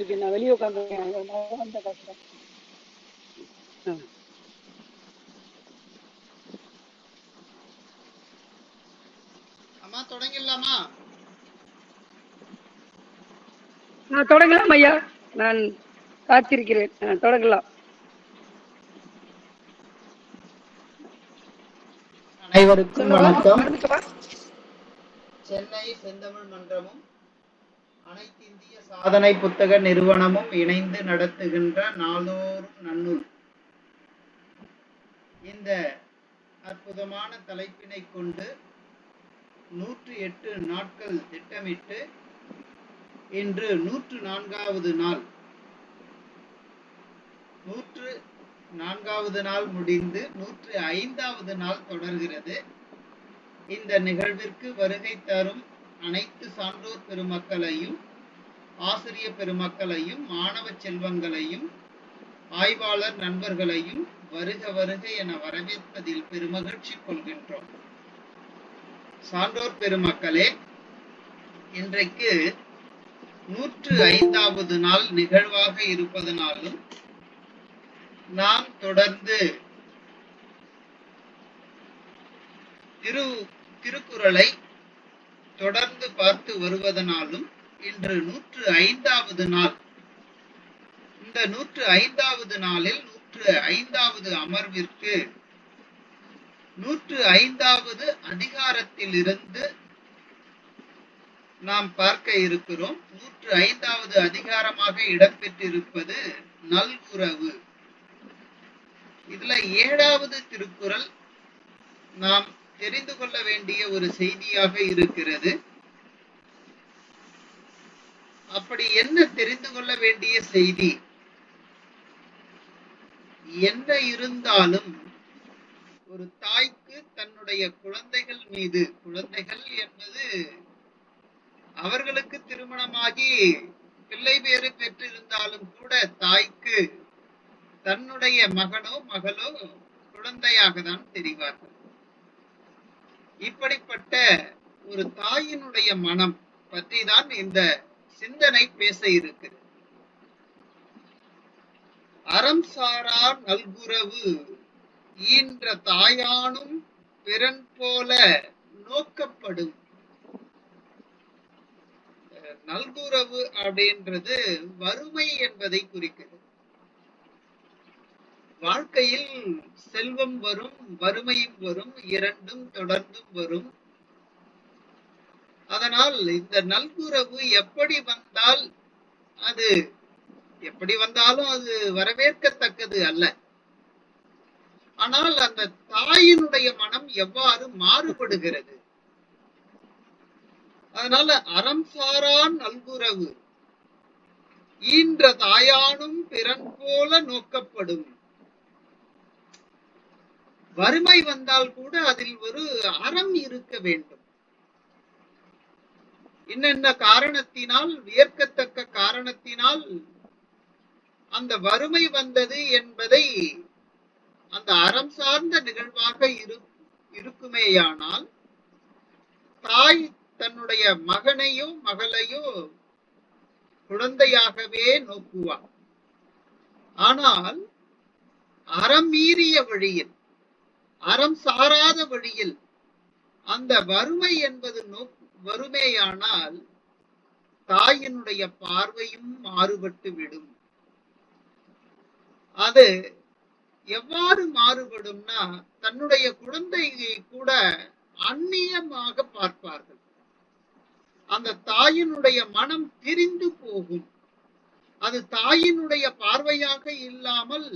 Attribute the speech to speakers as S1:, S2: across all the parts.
S1: இருக்கேன். நான் வெளியே உட்காந்துருக்கேன். அந்த கஷ்டம்.
S2: அம்மா தொடங்கிடலாமா?
S1: தொடங்கலாம் ஐயா, நான் காத்திருக்கிறேன். தொடங்கலாம்.
S2: அனைவருக்கும் வணக்கம். சென்னை செந்தமிழ் மன்றமும் அனைத்து இந்திய சாதனை புத்தக நிறுவனமும் இணைந்து நடத்துகின்ற நாளோறும் நன்னூல் இந்த அற்புதமான தலைப்பினை கொண்டு 108 நாட்கள் திட்டமிட்டு இன்று 104வது நாள் 104வது நாள் முடிந்து 105வது நாள் தொடர்கிறது. இந்த நிகழ்விற்கு வருகை தரும் அனைத்து சான்றோர் பெருமக்களையும், ஆசிரியர் பெருமக்களையும், மாணவ செல்வங்களையும், ஆய்வாளர் நண்பர்களையும் வருக வருக என வரவேற்பதில் பெருமகிழ்ச்சி கொள்கின்றோம். சான்றோர் பெருமக்களே, இன்றைக்கு 105வது நாள் நிகழ்வாக இருப்பதனாலும் நாம் தொடர்ந்து திருக்குறளை தொடர்ந்து பார்த்து வருவதனாலும் இன்று 105வது நாள். இந்த 105வது நாளில் 105வது அமர்விற்கு 105வது அதிகாரத்தில் இருந்து நாம் பார்க்க இருக்கிறோம். 105வது அதிகாரமாக இடம்பெற்றிருப்பது நல்குரவு. இதுல 7வது திருக்குறள் நாம் தெரிந்து கொள்ள வேண்டிய ஒரு செய்தியாக இருக்கிறது. அப்படி என்ன தெரிந்து கொள்ள வேண்டிய செய்தி? என்ன இருந்தாலும் ஒரு தாய்க்கு தன்னுடைய குழந்தைகள் மீது, குழந்தைகள் என்பது அவர்களுக்கு திருமணமாகி பிள்ளை பேறு பெற்றிருந்தாலும் கூட தாய்க்கு தன்னுடைய மகனோ மகளோ குழந்தையாக தான் தெரிவார்கள். இப்படிப்பட்ட ஒரு தாயினுடைய மனம் பற்றி தான் இந்த சிந்தனை பேச இருக்கிறது. அறம் சாரா நல்குரவு ஈன்ற தாயானும் பிறன் போல நோக்கப்படும். நல்குரவு அப்படின்றது வறுமை என்பதை குறிக்கிறது. வாழ்க்கையில் செல்வம் வரும், வறுமையும் வரும், இரண்டும் தொடர்ந்தும் வரும். அதனால் இந்த நல்குரவு எப்படி வந்தாலும் அது வரவேற்கத்தக்கது அல்ல. ஆனால் அந்த தாயினுடைய மனம் எவ்வாறு மாறுபடுகிறது? அதனால அறம் சாரா நல்குரவு ஈன்ற தாயானும் பிறன் போல நோக்கப்படும். வறுமை வந்தால் கூட அதில் ஒரு அறம் இருக்க வேண்டும். என்னென்ன காரணத்தினால், வியர்க்கத்தக்க காரணத்தினால் அந்த வறுமை வந்தது என்பதை அந்த அறம் சார்ந்த நிகழ்வாக இருக்குமேயானால் தாய் தன்னுடைய மகனையோ மகளையோ குழந்தையாகவே நோக்குவார். ஆனால் அறம் மீறிய வழியில், அறம் சாராத வழியில் அந்த வறுமை என்பது வருமேயானால் தாயினுடைய பார்வையும் மாறுபட்டு விடும். அது எவ்வாறு மாறுபடும்னா, தன்னுடைய குழந்தையை கூட அந்நியமாக பார்ப்பார்கள். அந்த தாயினுடைய மனம் பிரிந்து போகும். அது தாயினுடைய பார்வையாக இல்லாமல்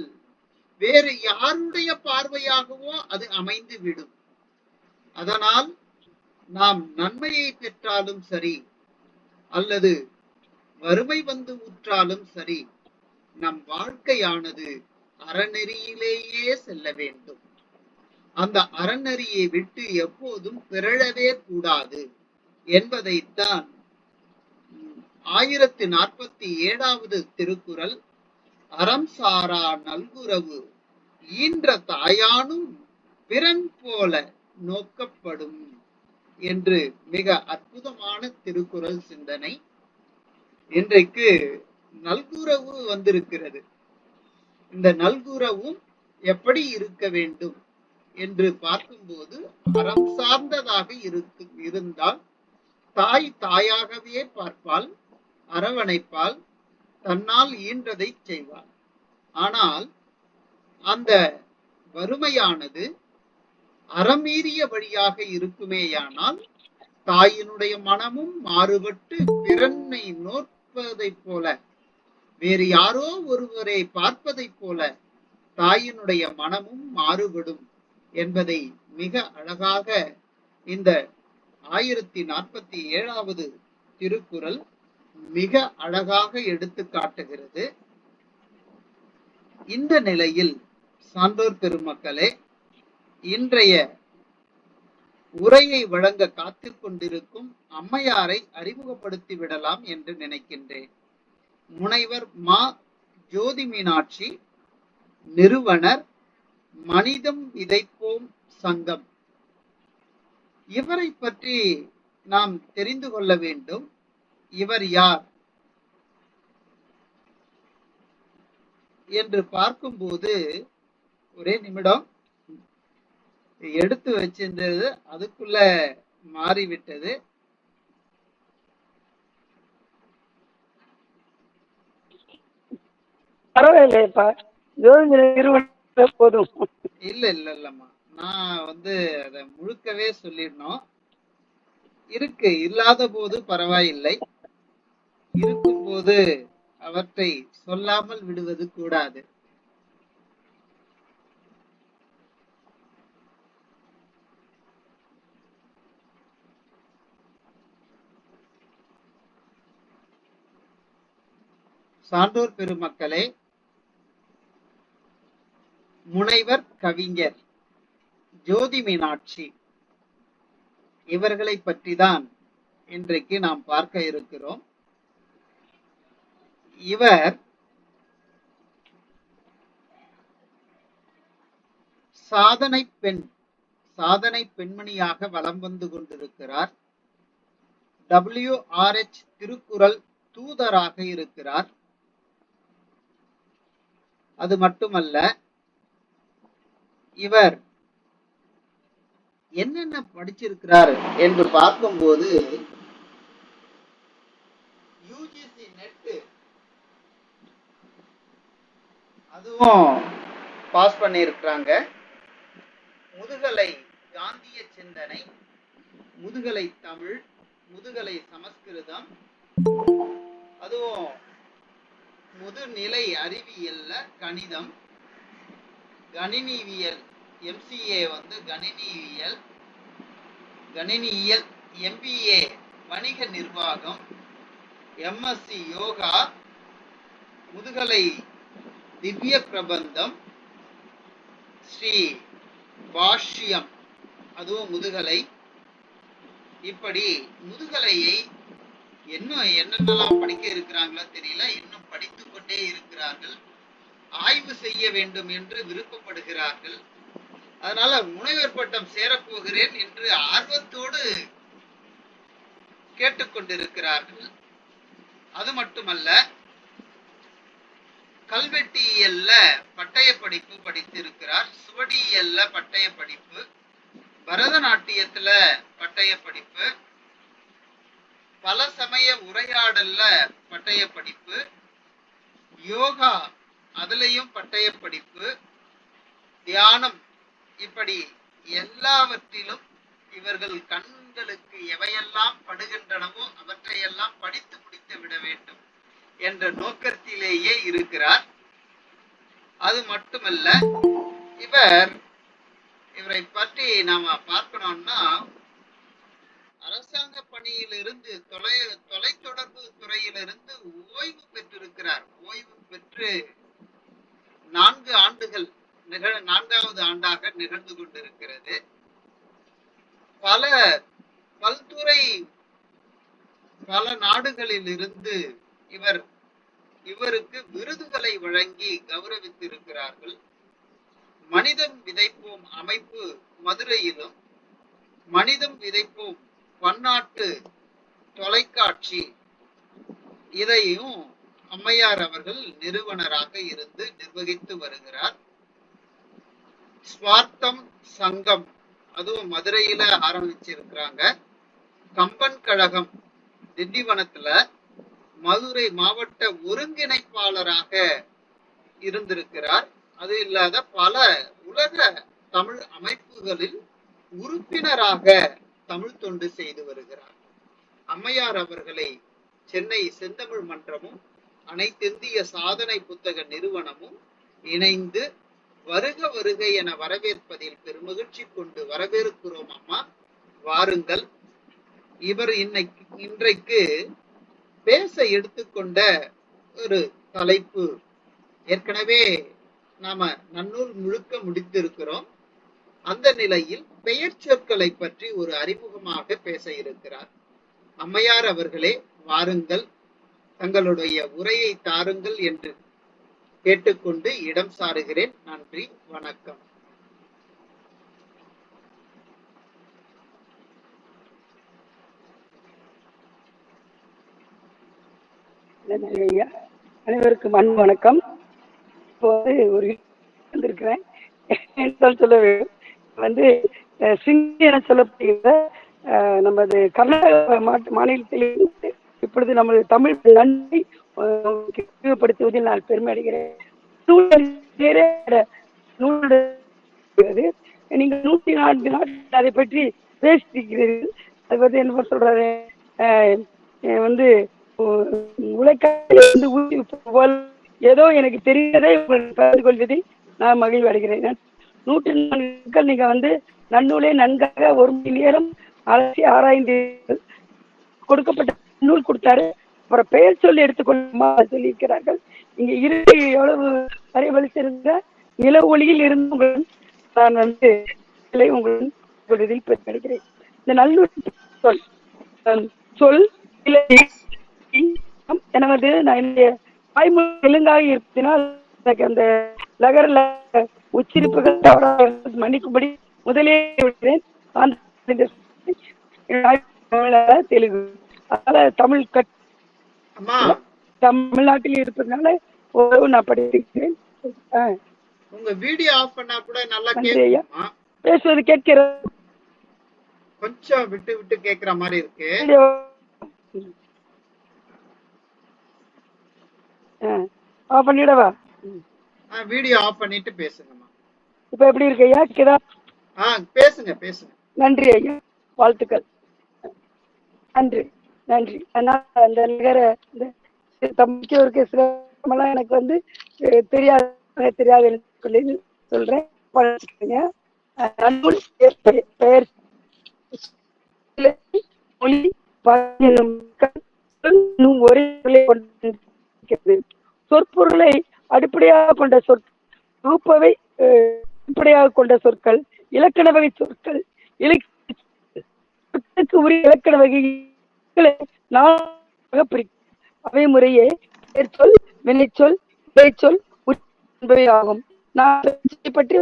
S2: வேறு யாருடைய பார்வையாகவோ அது அமைந்து விடும். அதனால் நாம் நன்மையை பெற்றாலும் சரி, அல்லது வறுமை வந்து உற்றாலும் சரி, நம் வாழ்க்கையானது அறநெறியிலேயே செல்ல வேண்டும். அந்த அறநெறியை விட்டு எப்போதும் பிறழவே கூடாது என்பதைத்தான் 1047வது திருக்குறள் அறம் சாரா நல்குரவு ஈன்ற தாயானும் பிறன் போல நோக்கப்படும் என்று மிக அற்புதமான திருக்குறள் சிந்தனை. இன்றைக்கு நல்குறவு வந்திருக்கிறது. இந்த நல்குறவும் எப்படி இருக்க வேண்டும் என்று பார்க்கும்போது அறம் சார்ந்ததாக இருந்தால் தாய் தாயாகவே பார்ப்பாள், அரவணைப்பால், தன்னால் ஈன்றதை செய்வாள். ஆனால் அந்த வறுமையானது அறமீறிய வழியாக இருக்குமேயானால் தாயினுடைய மனமும் மாறுபட்டு பிறனை நோற்பதைப் போல, வேறு யாரோ ஒருவரை பார்ப்பதைப் போல தாயினுடைய மனமும் மாறுபடும் என்பதை மிக அழகாக இந்த 1047வது திருக்குறள் மிக அழகாக எடுத்து காட்டுகிறது. இந்த நிலையில் சான்றோர் பெருமக்களே, இன்றைய உரையை வழங்க காத்துக் கொண்டிருக்கும் அம்மையாரை அறிமுகப்படுத்தி விடலாம் என்று நினைக்கின்றேன். முனைவர் மா. ஜோதி மீனாட்சி, நிறுவனர், மனிதம் விதைப்போம் சங்கம். இவரை பற்றி நாம் தெரிந்து கொள்ள வேண்டும். இவர் யார் என்று பார்க்கும்போது, ஒரே நிமிடம், எடுத்து வச்சிருந்தது அதுக்குள்ள மாறிவிட்டது.
S1: பரவாயில்லையப்பா, போதும்.
S2: இல்லம்மா, நான் அதை முழுக்கவே சொல்லிடணும். இருக்கு, இல்லாத போது பரவாயில்லை, இருக்கும் போது அவற்றை சொல்லாமல் விடுவது கூடாது. சான்றோர் பெருமக்களே, முனைவர் கவிஞர் ஜோதி மீனாட்சி இவர்களை பற்றிதான் இன்றைக்கு நாம் பார்க்க இருக்கிறோம். இவர் சாதனை பெண்மணியாக வலம் வந்து கொண்டிருக்கிறார். WRH திருக்குறள் தூதராக இருக்கிறார். அது மட்டுமல்ல, இவர் என்னென்ன படிச்சிருக்கிறார் என்று பார்க்கும்போது, யூஜிசி நெட் அதுவும் பாஸ் பண்ணியிருக்கிறாங்க. முதுகலை காந்திய சிந்தனை, முதுகலை தமிழ், முதுகலை சமஸ்கிருதம், அதுவும் முதுநிலை அறிவியல்ல கணிதம், கணினிவியல் MCA கணினியியல், MBA வணிக நிர்வாகம், MSc யோகா, முதுகலை திவ்ய பிரபந்தம், ஸ்ரீ பாஷ்யம் அதுவும் முதுகலை. இப்படி முதுகலையை இன்னும் என்னென்னலாம் படிக்க இருக்கிறாங்களோ தெரியல, இன்னும் படித்துக் கொண்டே இருக்கிறார்கள். ஆய்வு செய்ய வேண்டும் என்று விருப்பப்படுகிறார்கள். அதனால முனைவர் பட்டம் சேரப்போகிறேன் என்று ஆர்வத்தோடு கேட்டுக்கொண்டிருக்கிறார்கள். அது மட்டுமல்ல, கல்வெட்டியல்ல பட்டய படிப்பு படித்திருக்கிறார், சுவடியல்ல பட்டய படிப்பு, பரதநாட்டியத்துல பட்டய படிப்பு, பல சமய உரையாடல்ல பட்டய படிப்பு, யோகா அதுலயும் பட்டய படிப்பு, தியானம், இப்படி எல்லாவற்றிலும் இவர்கள் கண்களுக்கு எவையெல்லாம் படுகின்றனவோ அவற்றையெல்லாம் படித்து முடித்து விட வேண்டும் என்ற நோக்கத்திலேயே இருக்கிறார். அது மட்டுமல்ல, இவரை பற்றி நாம பார்க்கணும்னா, அரசாங்க பணியிலிருந்து தொலைத்தொடர்பு துறையிலிருந்து ஓய்வு பெற்றிருக்கிறார். ஓய்வு பெற்று 4 ஆண்டுகள், 4வது ஆண்டாக நிகழ்ந்து கொண்டிருக்கிறது. பல்துறை பல நாடுகளில் இருந்து இவருக்கு விருதுகளை வழங்கி கௌரவித்திருக்கிறார்கள். மனிதம் விதைப்போம் அமைப்பு மதுரையிலும், மனிதம் விதைப்போம் பன்னாட்டு தொலைக்காட்சி இதையும் அம்மையார் அவர்கள் நிறுவனராக இருந்து நிர்வகித்து வருகிறார். ஸ்வார்த்தம் சங்கம் அதுவும் மதுரையில ஆரம்பிச்சிருக்கிறாங்க. கம்பன் கழகம் திண்டிவனத்துல மதுரை மாவட்ட ஒருங்கிணைப்பாளராக இருந்திருக்கிறார். அது இல்லாத பல உலக தமிழ் அமைப்புகளில் உறுப்பினராக தமிழ் தொண்டு செய்து வருகிறார். அம்மையார் அவர்களை சென்னை செந்தமிழ் மன்றமும் அனைத்திந்திய சாதனை புத்தக நிறுவனமும் இணைந்து வருக வருக என வரவேற்பதில் பெருமகிழ்ச்சி கொண்டு வரவேற்கிறோம் அம்மா, வாருங்கள். இவர் இன்றைக்கு பேச எடுத்துக்கொண்ட ஒரு தலைப்பு ஏற்கனவே நாம நன்னூல் முழுக்க முடித்திருக்கிறோம். அந்த நிலையில் பெயர் சொற்களை பற்றி ஒரு அறிமுகமாக பேச இருக்கிறார். அம்மையார் அவர்களே, வாருங்கள், தங்களுடைய உரையை தாருங்கள் என்று கேட்டுக்கொண்டு இடம் சாருகிறேன். நன்றி, வணக்கம்.
S1: அனைவருக்கும் அன்பு வணக்கம். இப்போ ஒரு வந்திருக்கிறேன் சொல்ல வந்து சிங்கி என சொல்லப்படுகிற நமது கர்நாடக மாநிலத்தில் இப்பொழுது நமது தமிழ் நன்மை விரிவுபடுத்துவதில் நான் பெருமை அடைகிறேன். நீங்க 104 நாட்கள் அதை பற்றி பேசிக்கிறீர்கள். அதை பற்றி என்ன சொல்றாரு, வந்து உழைக்காது ஊசி போல் ஏதோ எனக்கு தெரியாதே பகிர்ந்து கொள்வதை நான் மகிழ்வு அடைகிறேன். 104 நாட்கள் நீங்க வந்து நன்னூலை நன்காக ஒரு மணி நேரம் அலசி ஆராய்ந்து கொடுக்கப்பட்ட நூல் கொடுத்தாரு. அப்புறம் பெயர் சொல்லி எடுத்துக்கொள்ளுமா சொல்லி இருக்கிறார்கள். இங்க இறுதி எவ்வளவு வரை வலிச்சிருந்த நில ஒளியில் இருந்தவங்களுடன் நான் வந்து உங்களுடன் சொல்வதில் பெருமையடைகிறேன். இந்த நல்லூர் சொல் எனது நான் என்னுடைய தாய்மொழி தெலுங்காக இருப்பதினால் எனக்கு அந்த லகர உச்சரிப்புகள் தவறாக மன்னிக்கும்படி முதலே விடுகிறேன். தெலுங்கு அதனால தமிழ்நாட்டில் இருப்பதனால நான் படித்திருக்கிறேன்.
S2: உங்க வீடியோ ஆஃப் பண்ணா கூட நல்லா கேக்குமா?
S1: பேசுவது கேட்கிறது,
S2: கொஞ்சம் விட்டு விட்டு கேக்குற மாதிரி இருக்கு.
S1: ஆஃப் பண்ணிடவா?
S2: வீடியோ ஆஃப் பண்ணிட்டு பேசுங்கம்மா.
S1: இப்ப எப்படி இருக்கு ஐயா? கேதா?
S2: பேசுங்க பேசுங்க.
S1: நன்றி ஐயா, வாழ்த்துக்கள். நன்றி நன்றி. அதனால அந்த நிகர தமிழ்க்கு ஒரு சிலமெல்லாம் எனக்கு வந்து தெரியாது சொல்றேன். பெயர் மொழி ஒரே சொற்பொருளை அடிப்படையாக கொண்ட தொகுப்பவை அடிப்படையாக கொண்ட சொற்கள், இலக்கண வகை சொற்கள், உரிய இலக்கண வகைகளை பிரிக்கும். அவை முறையே சொல், வினைச்சொல், இடைச்சொல் என்பவை ஆகும். நான் பற்றி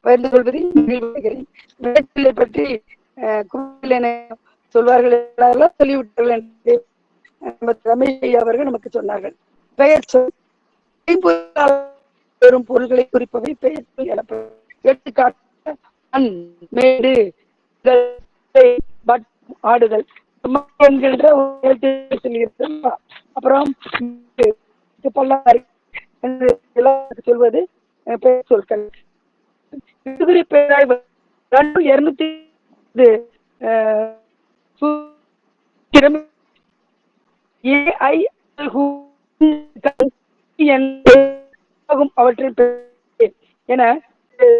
S1: பகிர்ந்து கொள்வதை மகிழ்கிறேன். வினைச்சொல்லை பற்றி சொல்வார்கள், சொல்லிவிட்டார்கள் என்று ரமேஷ் அவர்கள் நமக்கு சொன்னார்கள். பெயர் சொல் பெறும் பொருள்களை குறிப்பவை பெயர் சொல் எனப்படும். எடுத்துக்காட்டு மேடு, ஆடுதல் என்கின்ற அப்புறம் சொல்வது பெயர் சொற்கள். பெயராய் 200 அவற்றின் என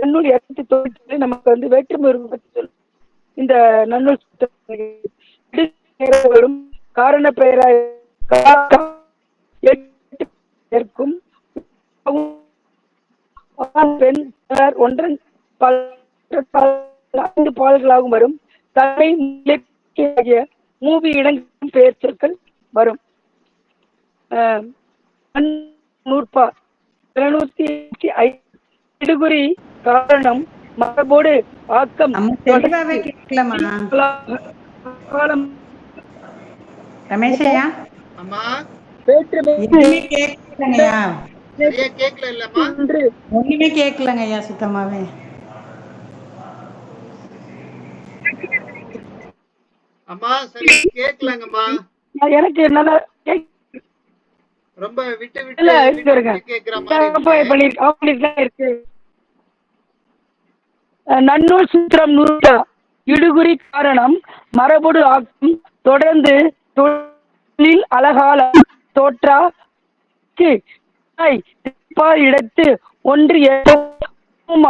S1: நன்னூல் 290 நமக்கு வந்து வேற்றுமை பற்றி சொல்லும். இந்த நன்னூல் காரண பெயராய் பெண் ஒன்றன் 5 பால்களாகவும் வரும். தன்மை ஆகிய மூவி இடங்களும் பெயர் சொற்கள் வரும். நூற்பா 705 இடுகுறி காரணம் மரபோடு ஆக்கம்
S3: ரமேஷையா,
S2: அம்மா
S1: வேற்றுமை
S3: எதுவுமே கேட்கலங்கய்யா.
S2: சரியா கேட்கல இல்லம்மா?
S1: ஒன்று.
S3: ஒண்ணுமே கேட்கலங்கய்யா சுத்தமாவே.
S2: அம்மா சரியா கேட்கலங்கம்மா.
S1: எனக்கு நல்லா
S2: ரொம்ப விட்டு விட்டு
S1: இல்ல
S2: விட்டு
S1: இருங்க
S2: விட்டு கேட்கிற மாதிரி இருக்கு.
S1: பண்ணிருக்கேன் இருக்கு. நன்னூல் சூத்திரம் நூற்றா இடுகுறி காரணம் மரபுடு ஆக்கும் தொடர்ந்து தொழில் அழகால தோற்றா இடத்து ஒன்று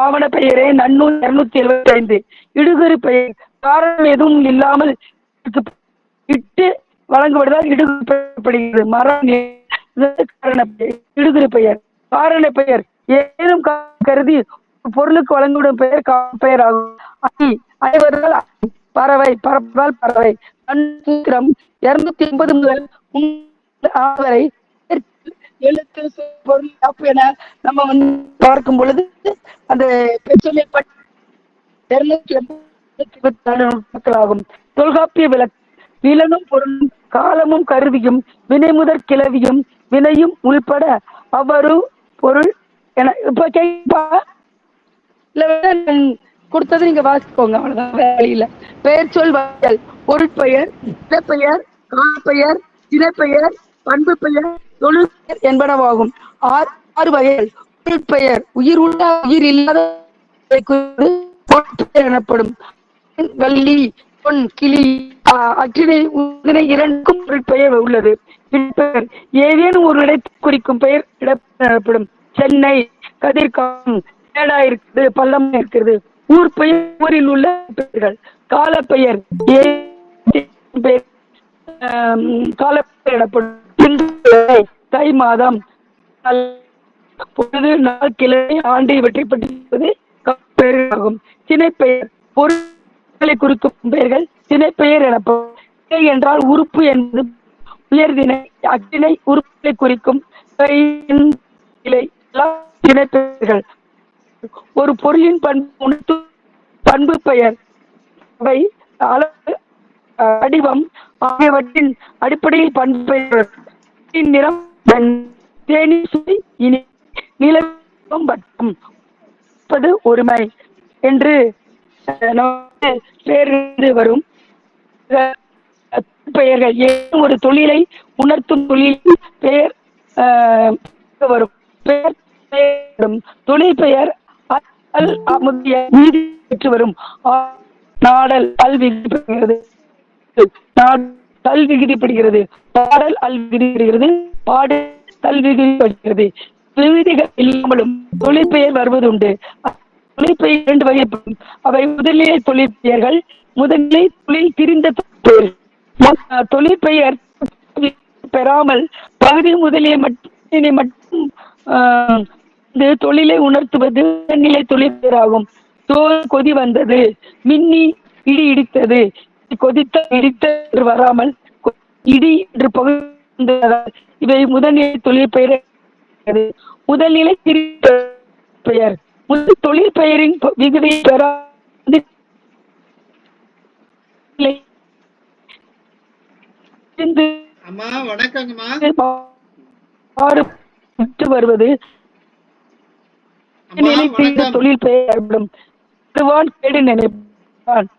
S1: ஆவண பெயரே நன்னூல் 275. இடுகுறி பெயர் காரணம் எதுவும் இல்லாமல் இட்டு வழங்குவதால் இடுகுறிப்படுகிறது. மரம் காரண பெயர் இடுகுறி பெயர். காரண பெயர் ஏதும் கருதி பொருளுக்கு வழங்கப்படும் பெயர் பெயர் ஆகும். அனைவரால் பறவை பறப்பதால் பறவை. சூத்திரம் 280 முதல் வரை எழுத்து பொருள் என நம்ம பார்க்கும் பொழுது அந்த பெற்றொல்லைப்பட்ட 284 மக்களாகும். தொல்காப்பிய விளக்கு விலனும் பொருளும் காலமும் கருவியும் வினைமுதற் கிளவியும் வினையும் உள்பட அவ்வரு பொருள் என. இப்ப கேப்பா கொடுத்தது நீங்க வாசிக்கோங்க, அவ்வளவுதான், வேலையில. பெயர் சொல் வகைகள் பொருட்பெயர், இடப்பெயர், காலப்பெயர், திணைப்பெயர், பண்பு பெயர், தொழில் பெயர் என்பனவாகும். 6 வகைகள். பொருட்பெயர் உயிர் உள்ள உயிர் இல்லாத எனப்படும். வள்ளி, பொன், கிளி, அக்கினை, உதினை இரண்டுக்கும் பொருட்பெயர் உள்ளது. இடப்பெயர் ஏதேனும் ஒரு இடத்தை குறிக்கும் பெயர் இடப்பெயர் எனப்படும். சென்னை, கதிர்காம், மேடா இருக்கிறது, பள்ளம் இருக்கிறது. ஊர் பெயர் ஊரில் உள்ள பெயர்கள். காலப்பெயர் காலப்பெயர் எனப்படும். தை மாதம், பொழுது, நாள், கிளை, ஆண்டு இவற்றை பற்றி பெயராகும். திணைப்பெயர் பொருட்களை குறிக்கும் பெயர்கள் திணைப்பெயர் எனப்படும். திணை என்றால் உறுப்பு என்பது உயர்திணை. அத்திணை உறுப்புகளை குறிக்கும் திணைப்பெயர்கள். ஒரு பொருளின் பண்பு பெயர் அவை அளவு, வடிவம் ஆகியவற்றின் அடிப்படையில் பண்பு பெயர். நிறம், தேனி, சுவை, இனி, நிலம், வட்டம், ஒருமை என்று பெயர் வரும். பெயர்கள் ஏதும் ஒரு தொழிலை உணர்த்தும் தொழில் பெயர் வரும். தொழில் பெயர் பெற்று வரும். நாடல் அல் விதிப்படுகிறது, தல் விகுதிப்படுகிறது. பாடல் அல் விதிப்படுகிறது, பாடு தல் விகுதிப்படுகிறது. விகுதிகள் இல்லாமலும் தொழிற்பெயர் வருவதுண்டு. தொழிற்பெயர் 2 வகைப்படும். அவை முதல்நிலை தொழிற்பெயர்கள், முதல்நிலை தொழில் திரிந்த பெயர். தொழிற்பெயர் பெறாமல் பகுதி முதலிய மட்டும் தொழிலை உணர்த்துவது நிலை தொழிற்பெயராகும். தோல் கொதி வந்தது, மின்னி இடி இடித்தது. கொதித்த இடித்த என்று வராமல் இடி என்று பகுதி இவை முதல்நிலை தொழிற்பெயர். முதல்நிலை பெயர் முதல் தொழிற்பெயரின் விகுதி பெறா வருவது தொழில் பெயர்படும். கேடு நினைப்பான்.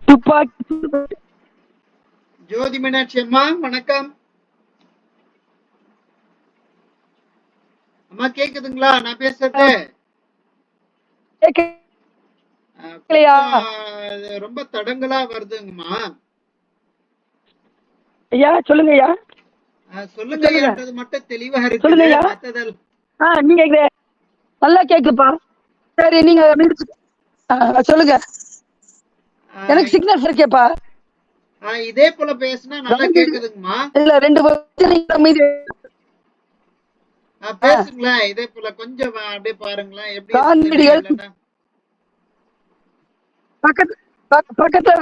S1: துப்பாக்கி.
S2: ஜோதி மீனாட்சி அம்மா வணக்கம் அம்மா, கேக்குதுங்களா நான் பேசுறது? ரொம்ப தடங்களா வருதுங்கம்மா.
S1: ஐயா சொல்லுங்க ஐயா.
S2: சொல்லுங்க மட்டும் தெளிவா இருக்கு.
S1: நீங்க நல்லா கேக்குப்பா. சரி நீங்க சொல்லுங்க, எனக்கு சிக்னல் இருக்கேப்பா.
S2: இதே போல பேசினா நல்லா கேக்குதுங்கம்மா. இல்ல
S1: 2 மீதி
S2: பேசுங்களேன். இதே போல கொஞ்சம் அப்படியே பாருங்களேன் எப்படி.
S1: பக்கத்துல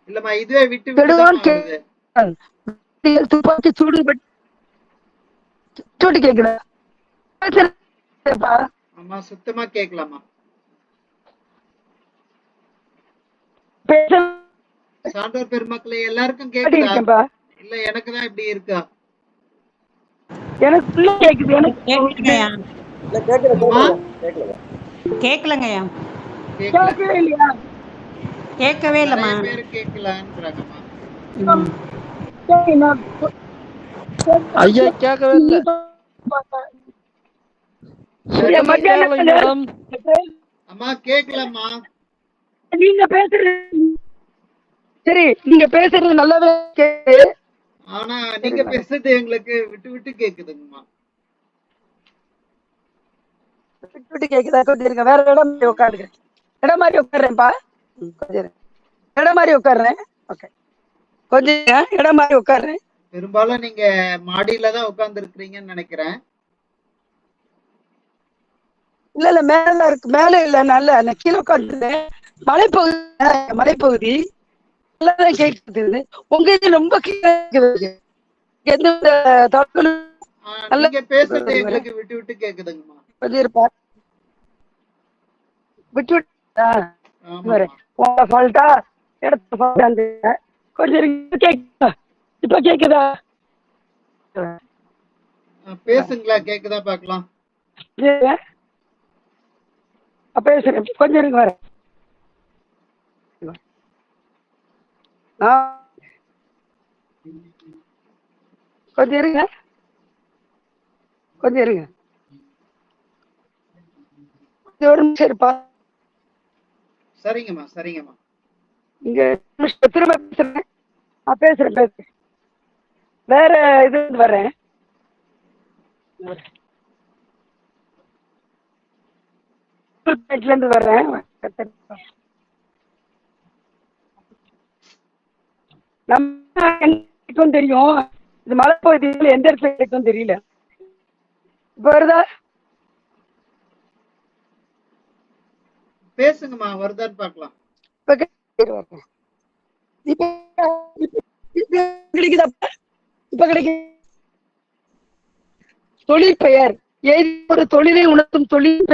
S2: இல்லம்மா, இதுவே விட்டு விட்டு
S1: துப்பாக்கி சூடு கேக்குதா?
S2: அம்மா சுத்தமா கேக்கலாமா? சான்றோர் பெருமக்களே எல்லாருக்கும்
S1: பாடி
S2: கேக்குதா?
S1: இருக்கேன்ப்பா.
S2: இல்ல எனக்கு தான் இப்படி இருக்கா?
S1: எனக்கு ஃபுல்லா கேக்குது. எனக்கு
S3: கேட்கலைங்கய்யா.
S2: அம்மா
S3: கேட்கலங்கய்யா.
S2: கேக்கல.
S1: கேட்கவே இல்லையா?
S3: கேட்கவே
S2: நிறைய
S3: இல்லைம்மா.
S2: பேரு கேக்கலன்றாங்கம்மா.
S3: ம்.
S1: சரி, நான்
S4: ஐயா கேட்கவே இல்லை.
S2: சரி
S4: சுத்தமா கேட்கலைங்க மேடம்.
S2: அம்மா கேக்கலம்மா.
S1: நீங்க பேசுறது சரி, நீங்க பேசுறது நல்லாவே கேக்குது.
S2: ஆனா நீங்க பேசுறது எங்களுக்கு விட்டு விட்டு கேக்குதுங்கம்மா.
S1: விட்டு விட்டு கேக்குதா? கொஞ்சம் இருங்க, வேற இடம் மாதிரி உட்காருங்க. இடம் மாதிரி உட்காடுறேன்ப்பா. கொஞ்சம் இருங்க. இடம் மாதிரி உட்காடுறேன். ஓகே, கொஞ்சம் இருங்க, இடம் மாதிரி உட்காடுறேன்.
S2: பெரும்பாலும் நீங்க மாடியில தான் உட்கார்ந்து இருக்கிறீங்கன்னு நினைக்கிறேன்.
S1: இல்ல இல்ல, மேல இருக்கு. மேல இல்ல, நல்ல நான் கீழே உட்காந்துருந்தேன். மலைப்பகுதி, மலைப்பகுதி நல்லாதான் கேக்குது. உங்க இது ரொம்ப கீழே இருக்குது. எந்த தகவலும் நல்லா
S2: நீங்க பேசுறது எங்களுக்கு விட்டு விட்டு கேக்குதுங்கம்மா.
S1: கொஞ்சம் இருப்பா. விட்டு விட்டு
S2: ஆமாம்மா.
S1: உங்க ஃபால்ட்டா இடத்த ஃபால்ட்டான்னு கொஞ்சம் இருங்க. கேக்குதா? இப்ப கேக்குதா?
S2: பேசுங்களா, கேக்குதா பாக்கலாம்.
S1: பேசுறேன், கொஞ்சம் இருங்க வர. கொஞ்சம் இருங்க, கொஞ்சம் இருங்க, கொஞ்சம் ஒரு நிமிஷம் இருப்பா.
S2: சரிங்கம்மா சரிங்கம்மா.
S1: இங்க திரும்ப பேசுறேன். பேசுறேன். வேற இது வர்றேன். இருந்து வர்றேன். நம்ம தெரியும், இது மலைப்பகுதியில் எந்த இடத்துல கிடைக்கும் தெரியல. இப்ப வருதா?
S2: பேசுங்கம்மா, வருதான்னு பாக்கலாம்.
S1: கிடைக்குதா? இப்ப கிடைக்கும். தொழில் பெயர் ஒரு தொழிலை உணர்த்தும் தொழில்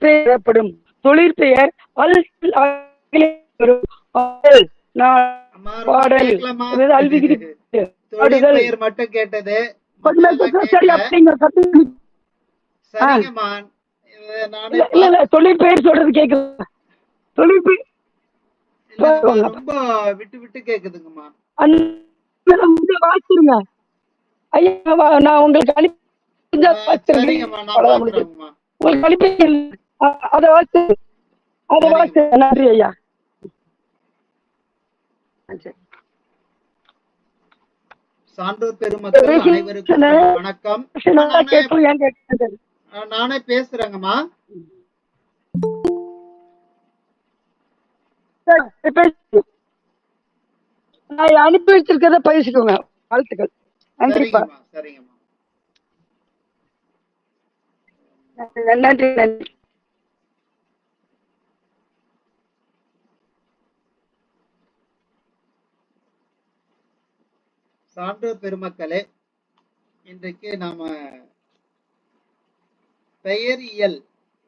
S1: பெயர்ப்படும். தொழிற்பெயர்
S2: பெயர் மட்டும் கேட்டது.
S1: தொழிற்பெயர் சொல்றது கேக்குது. தொழிற்பெயர்
S2: ரொம்ப விட்டு விட்டு கேக்குதுங்கம்மா.
S1: வாசிருங்க ஐயா, நான் உங்களுக்கு அனுப்பி உங்களுக்கு அனுப்பி அதை வாசி, அதை வாசி. நன்றி ஐயா.
S2: சான்றோர் பெருமக்கள் அனைவருக்கும் வணக்கம். நானே பேசுறேங்கம்மா.
S1: நான் அனுப்பி வச்சிருக்கிறத பேசிக்கோங்க. வாழ்த்துக்கள். நன்றிப்பா.
S2: சரிங்கம்மா.
S1: நன்றி நன்றி.
S2: சான்றோர் பெருமக்களே, இன்றைக்கு நாம பெயரியல்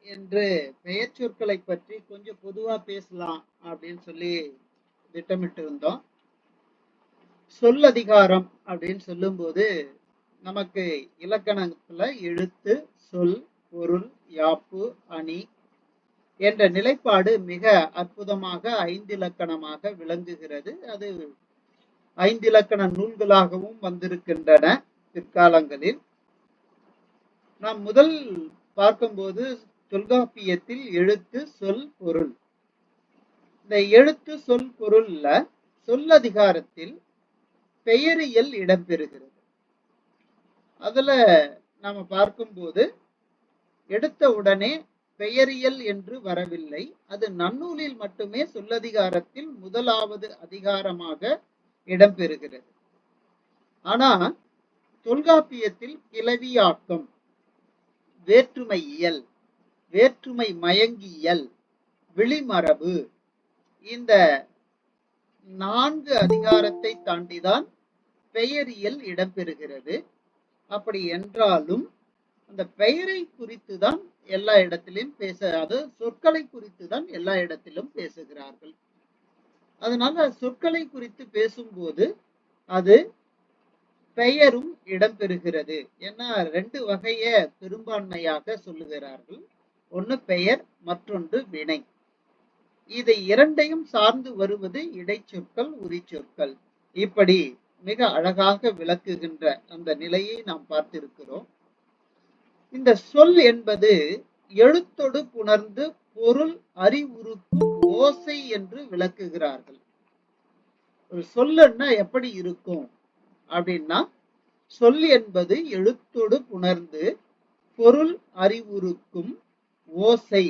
S2: என்று பெயர் சொற்களை பற்றி கொஞ்சம் பொதுவா பேசலாம் அப்படின்னு சொல்லி திட்டமிட்டு இருந்தோம். சொல்லதிகாரம் அப்படின்னு சொல்லும் போது நமக்கு இலக்கணத்துல எழுத்து, சொல், பொருள், யாப்பு, அணி என்ற நிலைப்பாடு மிக அற்புதமாக 5 இலக்கணமாக விளங்குகிறது. அது 5 இலக்கண நூல்களாகவும் வந்திருக்கின்றன பிற்காலங்களில். நாம் முதல் பார்க்கும்போது தொல்காப்பியத்தில் எழுத்து, சொல், பொருள். இந்த எழுத்து, சொல், பொருள்ல சொல்லதிகாரத்தில் பெயரியல் இடம்பெறுகிறது. அதுல நாம பார்க்கும்போது எடுத்த உடனே பெயரியல் என்று வரவில்லை. அது நன்னூலில் மட்டுமே சொல்லதிகாரத்தில் முதலாவது அதிகாரமாக இடம்பெறுகிறது. ஆனா தொல்காப்பியத்தில் கிளவியாக்கம், வேற்றுமை இயல், வேற்றுமை மயங்கியல், விளிமரபு, இந்த 4 அதிகாரத்தை தாண்டிதான் பெயரியல் இடம்பெறுகிறது. அப்படி என்றாலும் அந்த பெயரை குறித்து தான் எல்லா இடத்திலும் அது சொற்களை குறித்து தான் எல்லா இடத்திலும் பேசுகிறார்கள். அதனால சொற்களை குறித்து பேசும்போது அது பெயரும் இடம்பெறுகிறது. ஏன்னா 2 வகைய பெரும்பான்மையாக சொல்லுகிறார்கள். ஒன்று பெயர், மற்றொன்று வினை. இதை இரண்டையும் சார்ந்து வருவது இடைச்சொற்கள், உரிச்சொற்கள். இப்படி மிக அழகாக விளக்குகின்ற அந்த நிலையை நாம் பார்த்திருக்கிறோம். இந்த சொல் என்பது எழுத்தொடு புணர்ந்து பொருள் அறிவுறுக்கும் ஓசை என்று விளக்குகிறார்கள். ஒரு சொல்லுன்னா எப்படி இருக்கும் அப்படின்னா, சொல் என்பது எழுத்தொடு புணர்ந்து பொருள் அறிவுறுக்கும் ஓசை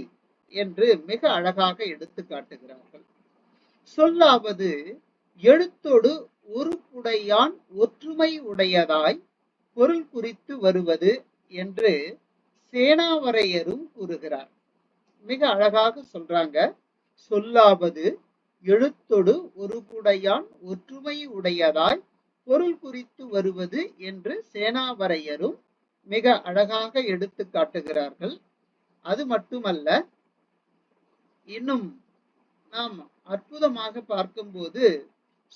S2: என்று மிக அழகாக எடுத்து காட்டுகிறார்கள். சொல்லாவது எழுத்தொடு உருப்புடையான் ஒற்றுமை உடையதாய் பொருள் குறித்து வருவது என்று சேனாவரையரும் கூறுகிறார். மிக அழகாக சொல்றாங்க. சொல்லாவது எழுத்தொடு ஒருபுடையான் ஒற்றுமை உடையதாய் பொருள் குறித்து வருவது என்று சேனாவரையரும் மிக அழகாக எடுத்து காட்டுகிறார்கள். அது மட்டுமல்ல, இன்னும் நாம் அற்புதமாக பார்க்கும்போது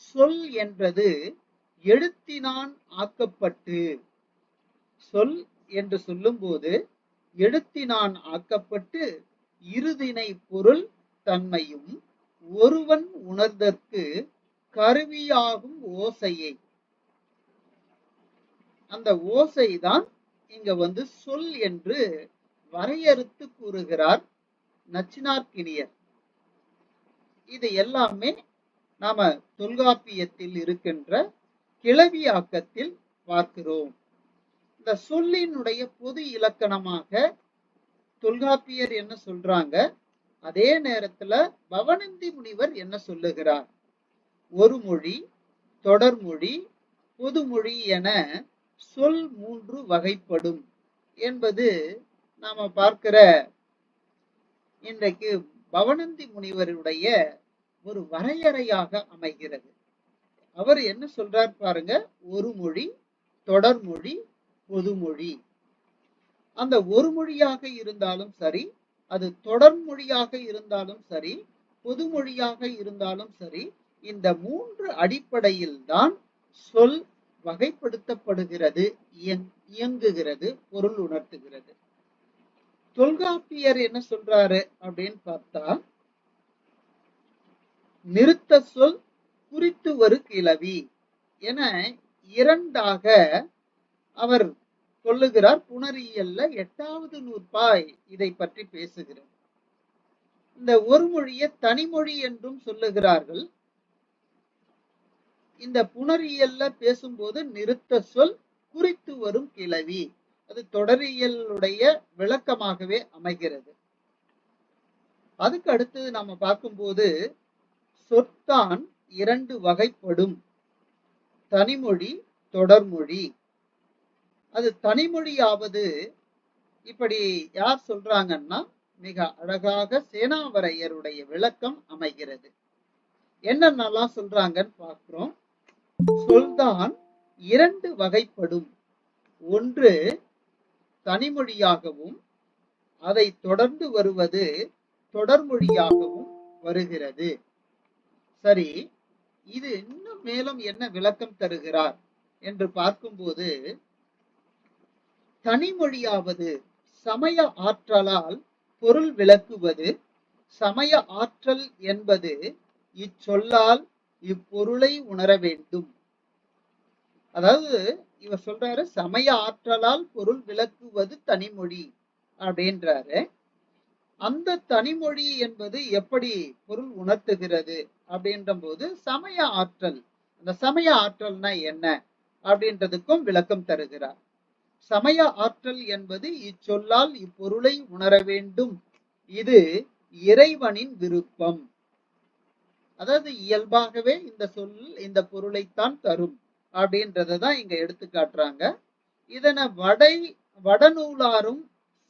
S2: சொல் என்பது எழுத்தினான் ஆக்கப்பட்டு, சொல் என்று சொல்லும் போது எழுத்தினான் ஆக்கப்பட்டு இருதினை பொருள் தன்மையும் ஒருவன் உணர்தற்கு கருவியாகும் ஓசையை, அந்த ஓசைதான் இங்க சொல் என்று வரையறுத்து கூறுகிறார் நச்சினார்க்கினியர். இது எல்லாமே நாம தொல்காப்பியத்தில் இருக்கின்ற கிளவியாக்கத்தில் பார்க்கிறோம். இந்த சொல்லினுடைய பொது இலக்கணமாக தொல்காப்பியர் என்ன சொல்றாங்க, அதே நேரத்துல பவணந்தி முனிவர் என்ன சொல்லுகிறார்? ஒரு மொழி, தொடர்மொழி, பொதுமொழி என சொல் 3 வகைப்படும் என்பது நாம பார்க்கிற இன்றைக்கு பவணந்தி முனிவருடைய ஒரு வரையறையாக அமைகிறது. அவர் என்ன சொல்றார் பாருங்க, ஒரு மொழி, தொடர்மொழி, பொதுமொழி. அந்த ஒரு மொழியாக இருந்தாலும் சரி, அது தொடர்மொழியாக இருந்தாலும் சரி, பொதுமொழியாக இருந்தாலும் சரி, இந்த 3 அடிப்படையில் தான் சொல் வகைப்படுத்தப்படுகிறது, இயங்குகிறது, பொருள் உணர்த்துகிறது. தொல்காப்பியர் என்ன சொல்றாரு அப்படின்னு பார்த்தா, நிறுத்த சொல் குறித்து வரு கிளவி என 2ஆக அவர் சொல்லுகிறார். புணரியல்ல 8வது நூற்பாய் இதை பற்றி பேசுகிறார். இந்த ஒரு மொழியை தனிமொழி என்றும் சொல்லுகிறார்கள். இந்த புணரியல்ல பேசும்போது நிறுத்த சொல் குறித்து வரும் கிளவி, அது தொடரியலுடைய விளக்கமாகவே அமைகிறது. அதுக்கு அடுத்தது நாம பார்க்கும்போது சொற்தான் 2 வகைப்படும், தனிமொழி, தொடர்மொழி. அது தனிமொழியாவது இப்படி யார் சொல்றாங்கன்னா, மிக அழகாக சேனாவரையருடைய விளக்கம் அமைகிறது. என்னென்னலாம் சொல்றாங்கன்னு பார்க்கிறோம். சொல்தான் 2 வகைப்படும், ஒன்று தனிமொழியாகவும் அதை தொடர்ந்து வருவது தொடர்மொழியாகவும் வருகிறது. சரி, இது இன்னும் மேலும் என்ன விளக்கம் தருகிறார் என்று பார்க்கும்போது, தனிமொழியாவது சமய ஆற்றலால் பொருள் விளக்குவது, சமய ஆற்றல் என்பது இச்சொல்லால் இப்பொருளை உணர வேண்டும். அதாவது இவர் சொல்றாரு, சமய ஆற்றலால் பொருள் விளக்குவது தனிமொழி அப்படின்றாரு. அந்த தனிமொழி என்பது எப்படி பொருள் உணர்த்துகிறது அப்படின்ற போது சமய ஆற்றல், அந்த சமய ஆற்றல்னா என்ன அப்படின்றதுக்கும் விளக்கம் தருகிறார். சமய ஆற்றல் என்பது இச்சொல்லால் இப்பொருளை உணர வேண்டும், இது இறைவனின் விருப்பம். அதாவது இயல்பாகவே இந்த சொல் இந்த பொருளைத்தான் தரும் அப்படின்றதான் இங்க எடுத்து காட்டுறாங்க. இதனை வடநூலாரும்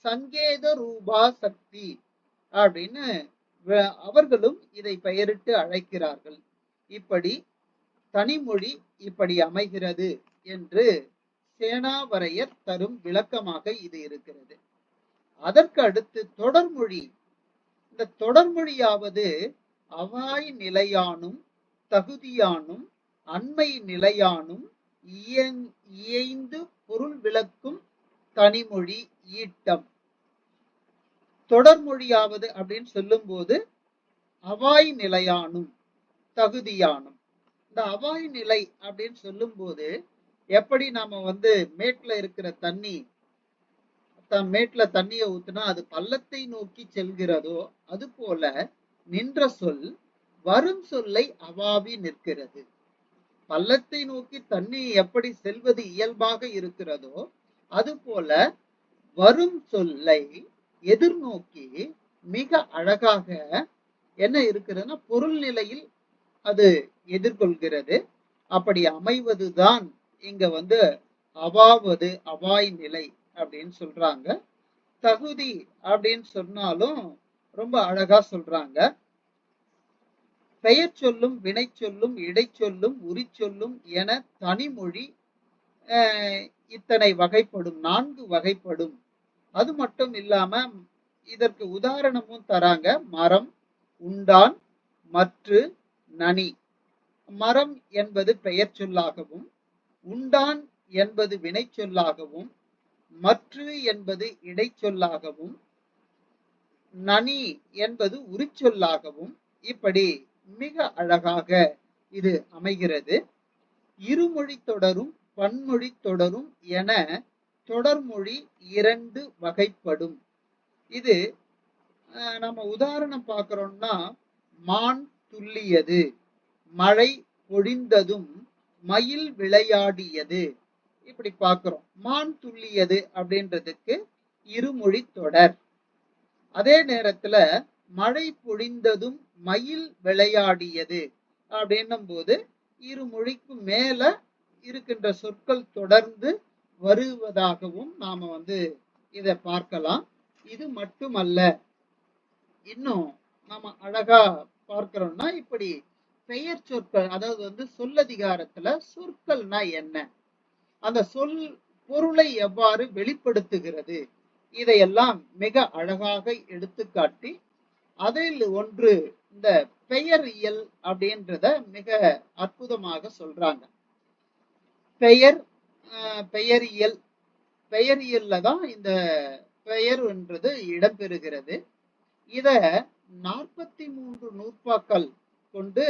S2: சங்கேத ரூபா சக்தி அப்படின்னு அவர்களும் இதை பெயரிட்டு அழைக்கிறார்கள். இப்படி தனிமொழி இப்படி அமைகிறது என்று சேனாவரையர் தரும் விளக்கமாக இது இருக்கிறது. அதற்கு அடுத்து தொடர்மொழி. இந்த தொடர்மொழியாவது அவாய் நிலையானும் தகுதியானும் அண்மை நிலையானும் இயைந்து பொருள் விளக்கும் தனிமொழி ஈட்டம். தொடர்மொழியாவது அப்படின்னு சொல்லும் போது அவாய் நிலையானும் தகுதியானும். இந்த அவாய் நிலை அப்படின்னு சொல்லும் போது எப்படி நாம மேட்ல இருக்கிற மேட்ல தண்ணிய ஊத்துனா அது பள்ளத்தை நோக்கி செல்கிறதோ அது போல நின்ற சொல் வரும் சொல்லை அவாவி நிற்கிறது. பள்ளத்தை நோக்கி தண்ணி எப்படி செல்வது இயல்பாக இருக்கிறதோ அது போல வரும் சொல்லை எதிர்நோக்கி மிக அழகாக என்ன இருக்கிறதுனா பொருள் நிலையில் அது எதிர்கொள்கிறது. அப்படி அமைவதுதான் இங்க அவாவது அவாய் நிலை அப்படின்னு சொல்றாங்க. தகுதி அப்படின்னு சொன்னாலும் ரொம்ப அழகா சொல்றாங்க. பெயர் சொல்லும் வினை சொல்லும் இடைச்சொல்லும் உரிச்சொல்லும் என தனிமொழி இத்தனை வகைப்படும், 4 வகைப்படும். அது மட்டும் இல்லாம இதற்கு உதாரணமும் தராங்க. மரம், உண்டான், மற்று, நனி. மரம் என்பது பெயர் சொல்லாகவும், உண்டான் என்பது வினை சொல்லாகவும், மற்று என்பது இடைச்சொல்லாகவும், நனி என்பது உரிச்சொல்லாகவும் இப்படி மிக அழகாக இது அமைகிறது. இருமொழி தொடரும் பன்மொழி தொடரும் என தொடர்மொழி 2 வகைப்படும். இது நம்ம உதாரணம் பார்க்கிறோம்னா மான் துள்ளியது, மழை பொழிந்ததும், மயில் விளையாடியது இப்படி பார்க்கிறோம். மான் துள்ளியது அப்படின்றதுக்கு இருமொழி தொடர். அதே நேரத்துல மழை பொழிந்ததும் மயில் விளையாடியது அப்படின்னும் போது இருமொழிக்கு மேல இருக்கின்ற சொற்கள் தொடர்ந்து வருவதாகவும் நாம இத பார்க்கலாம். இது மட்டுமல்ல, இன்னும் நாம அழகா பார்க்கிறோம்னா இப்படி பெயர் சொற்கள், அதாவது சொல்லதிகாரத்துல சொற்கள்னா என்ன, அந்த சொல் பொருளை எவ்வாறு வெளிப்படுத்துகிறது, இதையெல்லாம் மிக அழகாக எடுத்துக்காட்டி அதில் ஒன்று இந்த பெயரியல் அப்படின்றத மிக அற்புதமாக சொல்றாங்க. பெயரியல், பெயரியல்ல தான் இந்த பெயர் என்றது இடம்பெறுகிறது. இத 43 நூற்பாக்கள் கொண்டு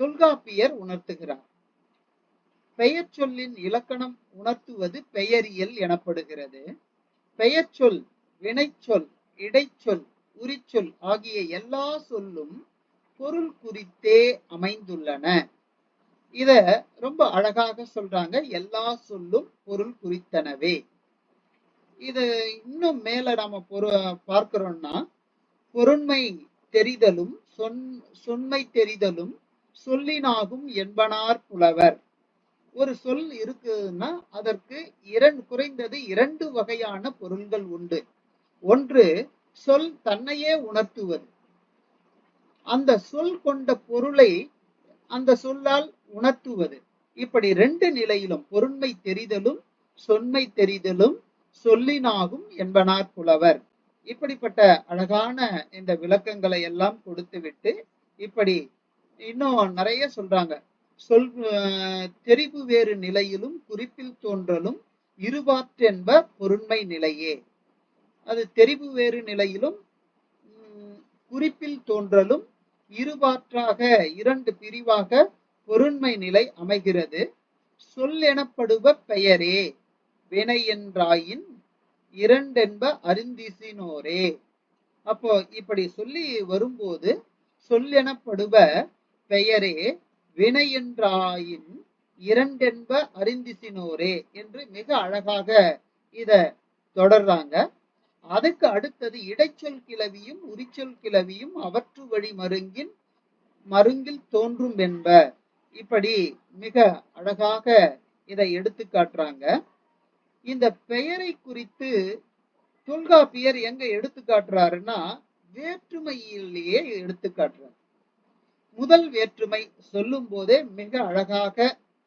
S2: தொல்காப்பியர் உணர்த்துகிறார். பெயர் சொல்லின் இலக்கணம் உணர்த்துவது பெயரியல் எனப்படுகிறது. பெயர் சொல், வினைச்சொல், இடைச்சொல், உரிச்சொல் ஆகிய எல்லா சொல்லும் பொருள் குறித்தே அமைந்துள்ளன. இத ரொம்ப அழகாக சொல்றாங்க. எல்லா சொல்லும் பொருள் குறித்தனவே. இது இன்னும் மேல நாம பார்க்கிறோம்னா பொருண்மை தெரிதலும் சொன்மை தெரிதலும் சொல்லினாகும் என்பனார் புலவர். ஒரு சொல் இருக்குன்னா அதற்கு குறைந்தது 2 வகையான பொருள்கள் உண்டு. ஒன்று சொல் தன்னையே உணர்த்துவது, அந்த சொல் கொண்ட பொருளை அந்த சொல்லால் உணர்த்துவது. இப்படி 2 நிலையிலும் பொருண்மை தெரிதலும் சொன்மை தெரிதலும் சொல்லினாகும் என்பனார் புலவர். இப்படிப்பட்ட அழகான இந்த விளக்கங்களை எல்லாம் கொடுத்துவிட்டு இப்படி இன்னும் நிறைய சொல்றாங்க. சொல் தெரிவு வேறு நிலையிலும் குறிப்பில் தோன்றலும் இருபாற்றென்ப பொருண்மை நிலையே. அது தெரிவு வேறு நிலையிலும் குறிப்பில் தோன்றலும் இருபாற்றாக 2 பிரிவாக பொருண்மை நிலை அமைகிறது. சொல் எனப்படுவ பெயரே வினை என்றாயின் 2 என்ப அறிந்திசினோரே. அப்போ இப்படி சொல்லி வரும்போது சொல் எனப்படுவ பெயரே வினை என்றாயின் 2 என்ப அறிந்திசினோரே என்று மிக அழகாக இத தொடர்றாங்க. அதுக்கு அடுத்தது இடைச்சொல் கிளவியும் உரிச்சொல் கிளவியும் அவற்று வழி மருங்கில் தோன்றும் என்ப. இப்படி மிக அழகாக இதை எடுத்து காட்டுறாங்க. இந்த பெயரை குறித்து தொல்காப்பியர் எங்க எடுத்து காட்டுறாருன்னா வேற்றுமையிலேயே எடுத்து காட்டுறார். முதல் வேற்றுமை சொல்லும் போதே மிக அழகாக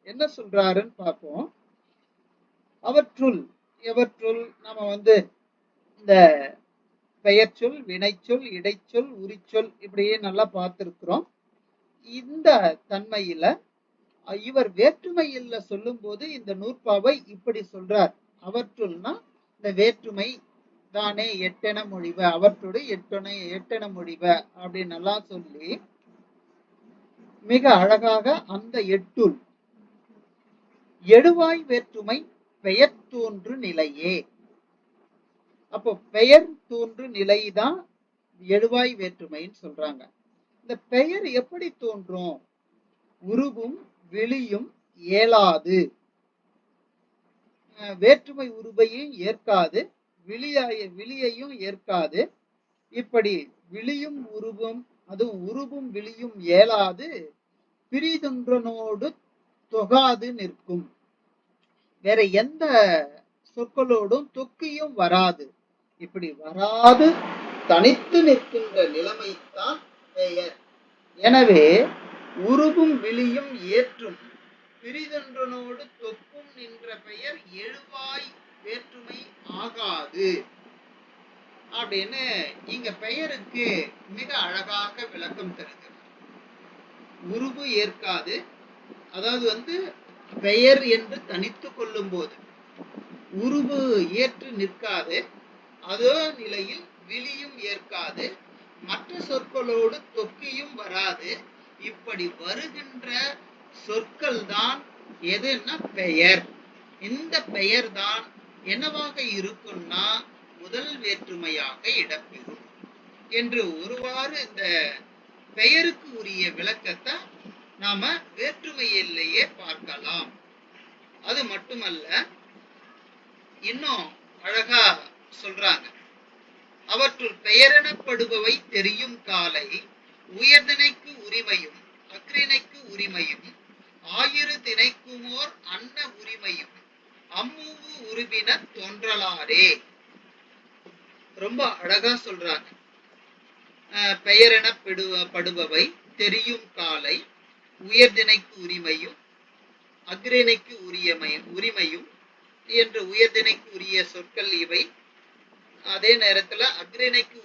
S2: என்ன சொல்றாருன்னு பார்ப்போம். அவற்றுள் எவற்றுள் நம்ம இந்த பெயர் சொல், வினைச்சொல், இடைச்சொல், உரிச்சொல் இப்படியே நல்லா பார்த்திருக்கிறோம். இந்த தன்மையில இவர் வேற்றுமையில சொல்லும் போது இந்த நூற்பாவை இப்படி சொல்றார். அவற்றுள்னா இந்த வேற்றுமை தானே எட்டென மொழிவ, அவற்றோடு எட்டென மொழிவ அப்படின்னு எல்லாம் சொல்லி மிக அழகாக அந்த எட்டுள் எழுவாய் வேற்றுமை பெயர் தோன்று நிலையே. அப்போ பெயர் தோன்று நிலைதான் எழுவாய் வேற்றுமைன்னு சொல்றாங்க. இந்த பெயர் எப்படி தோன்றும்? உருவும் விழியும் ஏலாது, வேற்றுமை உருவையும் ஏற்காது, விழியையும் ஏற்காது. இப்படி விழியும் உருவும், அதுவும் உருவும் விழியும் ஏலாது பிரிதொன்றனோடு தொகாது நிற்கும். வேற எந்த சொற்களோடும் தொக்கியும் வராது. இப்படி வராது தனித்து நிற்கின்ற நிலைமைத்தான் பெயர். எனவே உருவும் விழியும் ஏற்றும் பிரிதொன்றனோடு தொக்கும் நின்ற பெயர் எழுவாய் வேற்றுமை ஆகாது அப்படின்னு இங்க பெயருக்கு மிக அழகாக விளக்கம் தருகிறது. உருவு ஏற்காது, அதாவது பெயர் என்று தனித்து கொள்ளும் போது உருவு ஏற்று நிற்காது, அதே நிலையில் விழியும் ஏற்காது, மற்ற சொற்களோடு தொக்கியும் வராது. இப்படி வருகின்ற சொற்கள் தான் எதுன்னா பெயர். இந்த பெயர் தான் என்னவாக இருக்கும்னா முதல் வேற்றுமையாக இடம்பெறும் என்று ஒருவாறு இந்த பெயருக்கு உரிய விளக்கத்தை நாம வேற்றுமையிலேயே பார்க்கலாம். அது மட்டுமல்ல, இன்னும் அழகா சொல்றாங்க. அவற்றுள் பெயரெனப்படுபவை தெரியும் காலை உயர்திணைக்கு உரிமையும் அக்ரிணைக்கு உரிமையும் ஆயிரு திணைக்குமோர் அன்ன உரிமையும் அம்மூவு உருவின தோன்றலாரே. ரொம்ப அழகா சொல்றாங்க. பெயரெனப்படுபவை தெரியும் காலை உயர்திணைக்கு உரிமையும் அக்ரிணைக்கு உரிமையும் என்று உயர்திணைக்கு உரிய சொற்கள் இவை. அதே நேரத்துல அக்ரிணைக்கு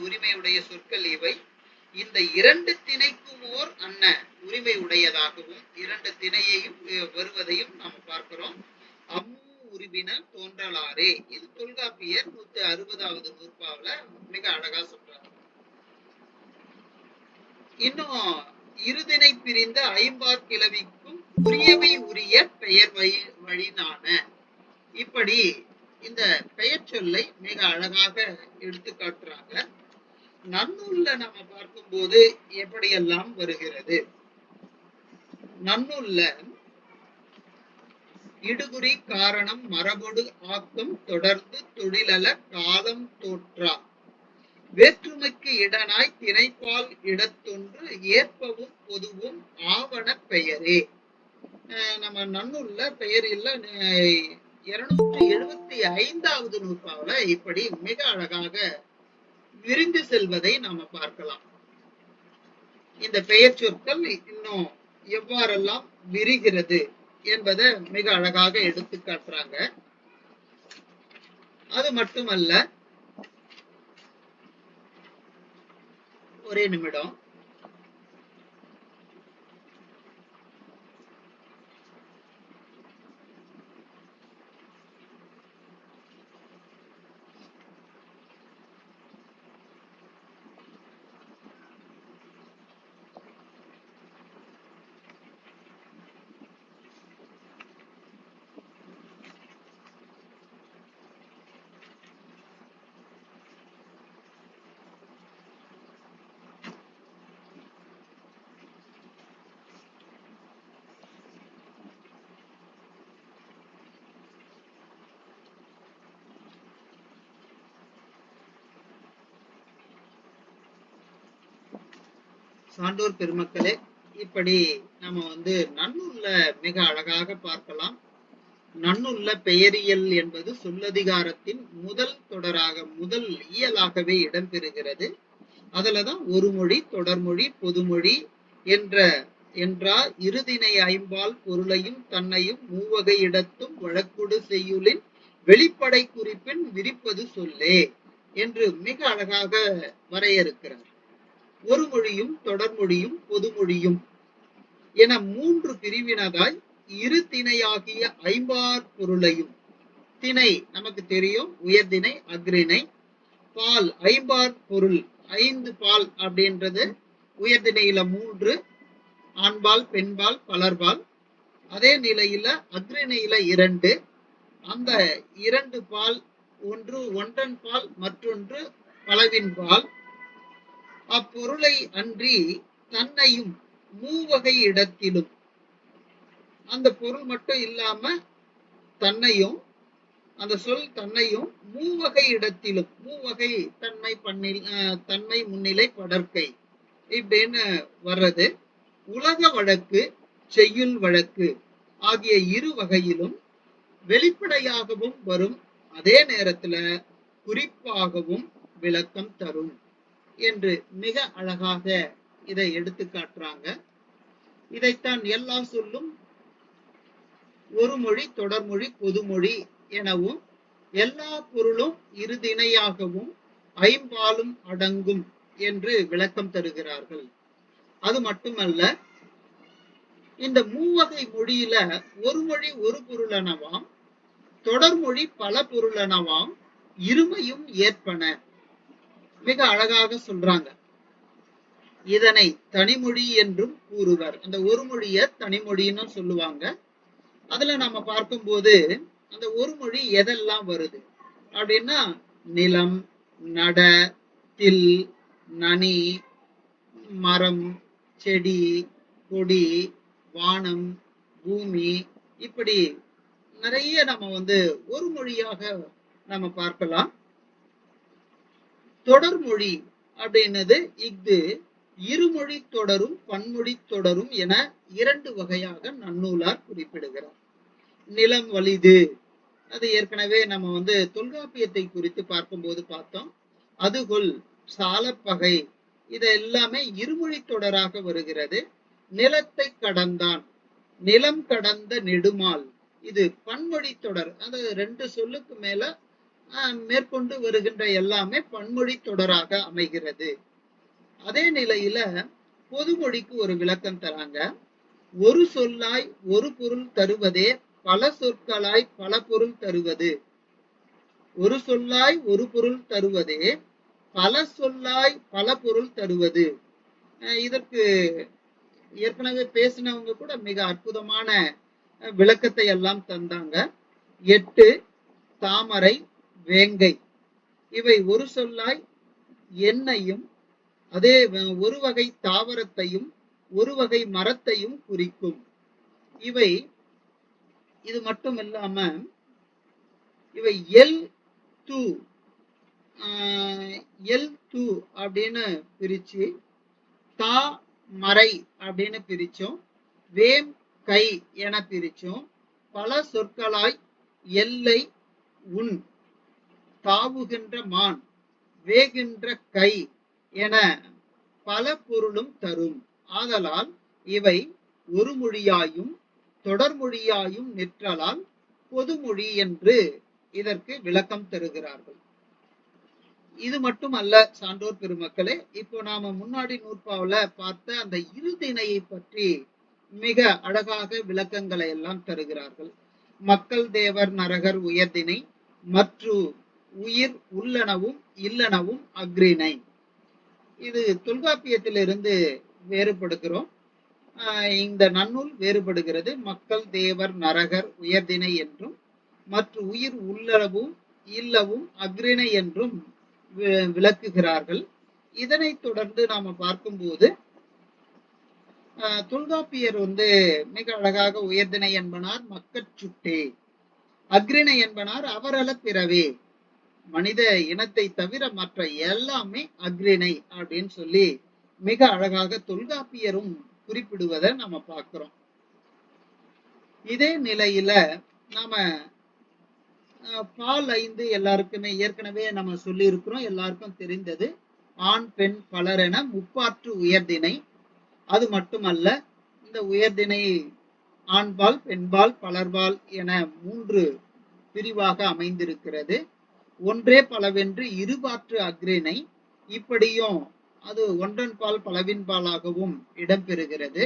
S2: உரிமையுடைய சொற்கள் இவை. இந்த இரண்டு திணைக்கும் ஓர் அன்ன உரிமை உடையதாகவும் இரண்டு திணையையும் வருவதையும் நாம் பார்க்கிறோம். அம்மூ உருவின தோன்றலாரே. இது தொல்காப்பியர் 160வது நூற்பாவுல மிக அழகா சொல்றாங்க. இன்னும் இருதினை பிரிந்த ஐம்பாற் கிளவிக்கும் உரியவை உரிய பெயர் வழினான. இப்படி இந்த பெயர் சொல்லை மிக அழகாக எடுத்து காட்டுறாங்க. நன்னூல்ல நம்ம பார்க்கும் போது எப்படியெல்லாம் வருகிறது? நன்னூல்ல இடுகுறி காரணம் மரபொடு ஆக்கம் தொடர்ந்து தொழிலல காலம் தோற்றா வேற்றுமைக்கு இடனாய் திணைப்பால் இடத்தொன்று ஏற்பவும் பொதுவும் ஆவண பெயரே. நம்ம நன்னூல்ல பெயரில் 275வது நூற்பாவுல இப்படி மிக அழகாக விரிந்து செல்வதை நாம பார்க்கலாம். இந்த பெயர் சொற்கள் இன்னும் எவ்வாறெல்லாம் விரிகிறது என்பதை மிக அழகாக எடுத்து காட்டுறாங்க. அது மட்டுமல்ல, ஒரே நிமிடம். சான்றோர் பெருமக்களே, இப்படி நம்ம நன்னூல்ல மிக அழகாக பார்க்கலாம். நன்னூல்ல பெயரியல் என்பது சொல்லதிகாரத்தின் முதல் தொடராக முதல் இயலாகவே இடம்பெறுகிறது. அதுலதான் ஒரு மொழி, தொடர்மொழி, பொதுமொழி என்றா இருதினை ஐம்பால் பொருளையும் தன்னையும் மூவகை இடத்தும் வழக்குடு செய்யுளின் வெளிப்படை குறிப்பின் விரிப்பது சொல்லே என்று மிக அழகாக வரையறுக்கிறார். ஒரு மொழியும் தொடர்மொழியும் பொதுமொழியும் என மூன்று பிரிவினதாய் இரு திணையாகிய ஐம்பாற் பொருளையும், திணை நமக்கு தெரியும், உயர்திணை, அக்ரிணை. பால் ஐம்பாற் பொருள், 5 பால் அப்படின்றது உயர்திணையில 3, ஆண்பால், பெண்பால், பலர்பால். அதே நிலையில அக்ரிணையில 2. அந்த 2 பால், ஒன்று ஒன்றன் பால், மற்றொன்று பலவின் பால். அப்பொருளை அன்றி தன்னையும் மூவகை இடத்திலும், அந்த பொருள் மட்டும் இல்லாம தன்னையும், அந்த சொல் தன்னையும் மூவகை இடத்திலும், மூவகை தன்மை தன்மை முன்னிலை படற்கை இப்படின்னு வர்றது. உலக வழக்கு, செய்யுள் வழக்கு ஆகிய இரு வகையிலும் வெளிப்படையாகவும் வரும், அதே நேரத்துல குறிப்பாகவும் விளக்கம் தரும் என்று மிக அழகாக இதை எடுத்து காட்டுறாங்க. இதைத்தான் எல்லா சொல்லும் ஒரு மொழி, தொடர்மொழி, பொதுமொழி எனவும், எல்லா பொருளும் இருதிணையாகவும் ஐம்பாலும் அடங்கும் என்று விளக்கம் தருகிறார்கள். அது மட்டுமல்ல, இந்த மூவகை மொழியில ஒரு மொழி ஒரு பொருளனவாம், தொடர்மொழி பல பொருளனவாம், இருமையும் ஏற்பன. மிக அழகாக சொல்றாங்க. இதனை தனிமொழி என்றும் கூறுவர். அந்த ஒரு மொழிய தனிமொழின்னு சொல்லுவாங்க. அதுல நம்ம பார்க்கும்போது அந்த ஒரு மொழி எதெல்லாம் வருது அப்படின்னா, நிலம், நட, தில், நனி, மரம், செடி, கொடி, வானம், பூமி, இப்படி நிறைய நம்ம ஒரு மொழியாக நம்ம பார்க்கலாம். தொடர்மொழி அப்படின்னது இஃது இருமொழி தொடரும் பன்மொழி தொடரும் என 2 வகையாக நன்னூலார் குறிப்பிடுகிறார். நிலம் வலிது, அது ஏற்கனவே நம்ம தொல்காப்பியத்தை குறித்து பார்க்கும்போது பார்த்தோம். அதுகொல், சாலப்பகை, இது எல்லாமே இருமொழி தொடராக வருகிறது. நிலத்தை கடந்தான், நிலம் கடந்த நெடுமால், இது பன்மொழி தொடர். அது 2 சொல்லுக்கு மேல மேற்கொண்டு வருகின்ற எல்லாமே பன்மொழி தொடராக அமைகிறது. அதே நிலையில பொதுமொழிக்கு ஒரு விளக்கம் தராங்க. ஒரு சொல்லாய் ஒரு பொருள் தருவதே பல சொற்களாய் பல பொருள் தருவது. ஒரு சொல்லாய் ஒரு பொருள் தருவதே பல சொல்லாய் பல பொருள் தருவது. இதற்கு ஏற்கனவே பேசினவங்க கூட மிக அற்புதமான விளக்கத்தை எல்லாம் தந்தாங்க. 8 தாமரை, வேங்கை, இவை ஒரு சொல்லாய் எண்ணையும், அதே ஒரு வகை தாவரத்தையும் ஒரு வகை மரத்தையும் குறிக்கும். இவை இது மட்டும் இல்லாம இவை எல் தூ அப்படின்னு பிரிச்சு, தா மறை அப்படின்னு பிரிச்சோம், வேம் கை என பிரிச்சோம். பல சொற்களாய் எல்லை, உன், தாவுகின்ற மான், வேகின்ற கை என பல பொருளும் தரும். ஆதலால் இவை ஒரு மொழியாயும் தொடர்மொழியாயும் நிற்றலால் பொதுமொழி என்று இதற்கு விளக்கம் தருகிறார்கள். இது மட்டுமல்ல சான்றோர் பெருமக்களே, இப்போ நாம முன்னாடி நூற்பாவுல பார்த்த அந்த இருதிணையை பற்றி மிக அழகாக விளக்கங்களை எல்லாம் தருகிறார்கள். மக்கள், தேவர், நரகர் உயர்திணை, மற்றும் உயிர் உள்ளனவும் இல்லனவும் அக்ரிணை. இது தொல்காப்பியத்திலிருந்து வேறுபடுகிறோம். இந்த நன்னூல் வேறுபடுகிறது. மக்கள், தேவர், நரகர் உயர்திணை என்றும், மற்றும் உயிர் உள்ளவும் இல்லவும் அக்ரிணை என்றும் விளக்குகிறார்கள். இதனை தொடர்ந்து நாம பார்க்கும்போது தொல்காப்பியர் மிக அழகாக உயர்திணை என்பனார் மக்கட்சுட்டே, அக்ரிணை என்பனார் அவரல பிறவே, மனித இனத்தை தவிர மற்ற எல்லாமே அக்ரிணை அப்படின்னு சொல்லி மிக அழகாக தொல்காப்பியரும் குறிப்பிடுவதை நம்ம பார்க்கிறோம். இதே நிலையில நாம பால் 5 எல்லாருக்குமே ஏற்கனவே நம்ம சொல்லி இருக்கிறோம், எல்லாருக்கும் தெரிந்தது. ஆண், பெண், பலர் என முப்பாற்று உயர்திணை. அது மட்டுமல்ல, இந்த உயர்திணை ஆண்பால், பெண்பால், பலர்பால் என 3 பிரிவாக அமைந்திருக்கிறது. ஒன்றே பலவென்று இருபாற்று அக்ரிணை, இப்படியும் அது ஒன்றன் பால் பலவின் பாலாகவும் இடம்பெறுகிறது.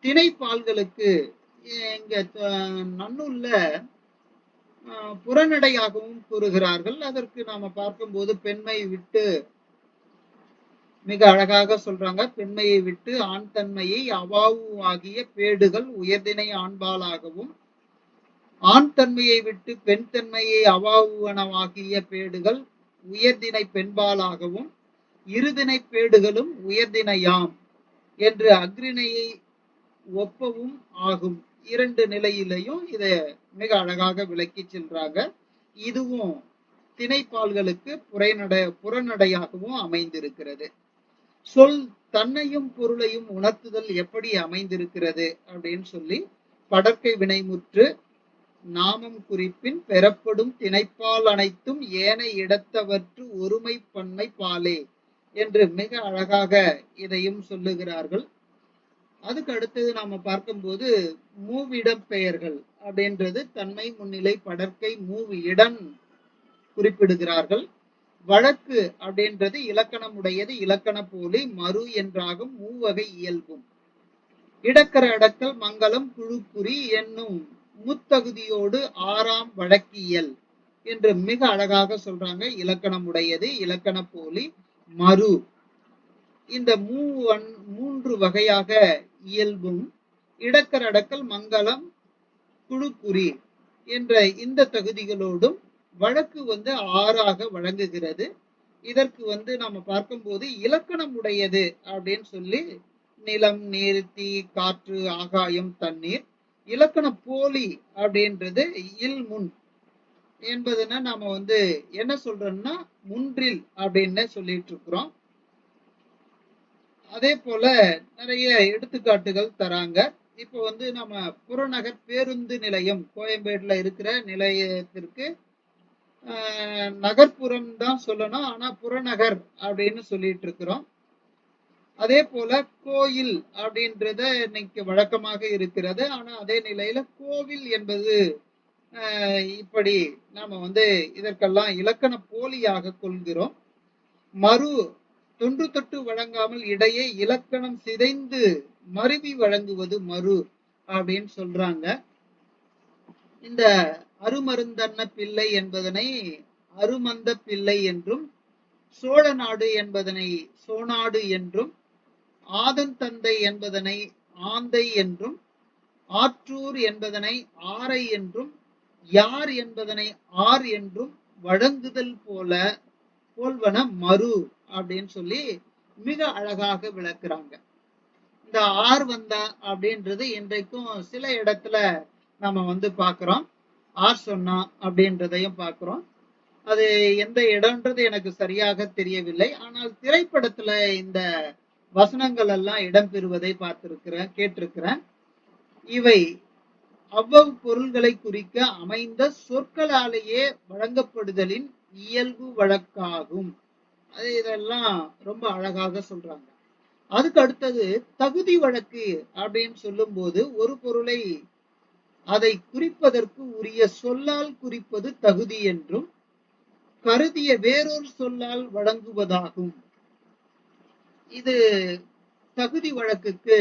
S2: திணைப்பால்களுக்கு இங்க நன்னூல்ல புறநடையாகவும் கூறுகிறார்கள். அதற்கு நாம பார்க்கும்போது பெண்மை விட்டு மிக அழகாக சொல்றாங்க. பெண்மையை விட்டு ஆண் தன்மையை அவாவு ஆகிய பேடுகள் உயர்தினை ஆண்பாலாகவும், ஆண் தன்மையை விட்டு பெண் தன்மையை அவாவுவனவாகிய பேடுகள் உயர்தினை பெண்பாலாகவும், இருதினை பேடுகளும் உயர்தினையாம் என்று அக்ரிணையை ஒப்பவும் ஆகும். இரண்டு நிலையிலையும் இத மிக அழகாக விளக்கி செல்றாங்க. இதுவும் திணைப்பால்களுக்கு புறநடையாகவும் அமைந்திருக்கிறது. சொல் தன்னையும் பொருளையும் உணர்த்துதல் எப்படி அமைந்திருக்கிறது அப்படின்னு சொல்லி, படற்கை வினைமுற்று நாமம் குறிப்பின் பெறப்படும் திணைப்பால் அனைத்தும் ஏனை இடத்தவற்று ஒருமை பன்மை பாலே என்று மிக அழகாக இதையும் சொல்லுகிறார்கள். அதுக்கு அடுத்தது நாம பார்க்கும்போது மூவிடம் பெயர்கள் அப்படின்றது தன்மை முன்னிலை படற்கை மூவி இடம் குறிப்பிடுகிறார்கள். வழக்கு அப்படின்றது இலக்கணம் உடையது, இலக்கண போலி மறு என்றாகும் மூவகை இயல்பும். இடக்கர அடக்கல் மங்களம் குழுக்குறி என்னும் முத்தகுதியோடு ஆறாம் வழக்கியல் என்று மிக அழகாக சொல்றாங்க. இலக்கணம் உடையது, இலக்கண போலி, மறு, இந்த மூன்று வகையாக இயல்பும் இடக்கர அடக்கல் மங்களம் குழுக்குறி என்ற இந்த தகுதிகளோடும் வழக்கு ஆறாக வழங்குகிறது. இதற்கு நாம பார்க்கும்போது இலக்கணம் உடையது அப்படின்னு சொல்லி நிலம், நீர், தீ, காற்று, ஆகாயம், தண்ணீர். இலக்கண போலி அப்படின்றது இல் முன் என்பதுன்னா நாம என்ன சொல்றோம்னா முன்றில் அப்படின்னு சொல்லிட்டு இருக்கிறோம். அதே போல நிறைய எடுத்துக்காட்டுகள் தராங்க. இப்போ நம்ம புறநகர் பேருந்து நிலையம் கோயம்பேடுல இருக்கிற நிலையத்திற்கு நகர்ப்புறம் தான் சொல்லணும், ஆனா புறநகர் அப்படின்னு சொல்லிட்டு இருக்கிறோம். அதே போல கோயில் அப்படின்றத இன்னைக்கு வழக்கமாக இருக்கிறது. ஆனா அதே நிலையில கோவில் என்பது இப்படி நாம இதற்கெல்லாம் இலக்கண போலியாக கொள்கிறோம். மறு தொன்று தொட்டு வழங்காமல் இடையே இலக்கணம் சிதைந்து மருவி வழங்குவது மறு அப்படின்னு சொல்றாங்க. இந்த அருமருந்தன்ன பிள்ளை என்பதனை அருமந்த பிள்ளை என்றும், சோழ நாடு என்பதனை சோநாடு என்றும், ஆதன் தந்தை என்பதனை ஆந்தை என்றும், ஆற்றூர் என்பதனை ஆரை என்றும், யார் என்பதனை ஆர் என்றும் வழங்குதல் போல்வன மறு அப்படின்னு சொல்லி மிக அழகாக விளக்குறாங்க. இந்த ஆர் வந்தா அப்படின்றது இன்றைக்கும் சில இடத்துல நம்ம பாக்குறோம். ஆர் சொன்னா அப்படின்றதையும் பாக்குறோம். அது எந்த இடம்ன்றது எனக்கு சரியாக தெரியவில்லை. ஆனால் திரைப்படத்துல இந்த வசனங்கள் எல்லாம் இடம்பெறுவதை பார்த்திருக்கிறேன், கேட்டிருக்கிறேன். இவை அவ்வளவு பொருள்களை குறிக்க அமைந்த சொற்களாலேயே வழங்கப்படுதலின் இயல்பு வழக்காகும். அது இதெல்லாம் ரொம்ப அழகாக சொல்றாங்க. அதுக்கு அடுத்தது தகுதி வழக்கு அப்படின்னு சொல்லும் போது ஒரு பொருளை அதை குறிப்பதற்கு உரிய சொல்லால் குறிப்பது தகுதி என்றும், கருதிய வேறொரு சொல்லால் வழங்குவதாகும். இது தகுதி வழக்குக்கு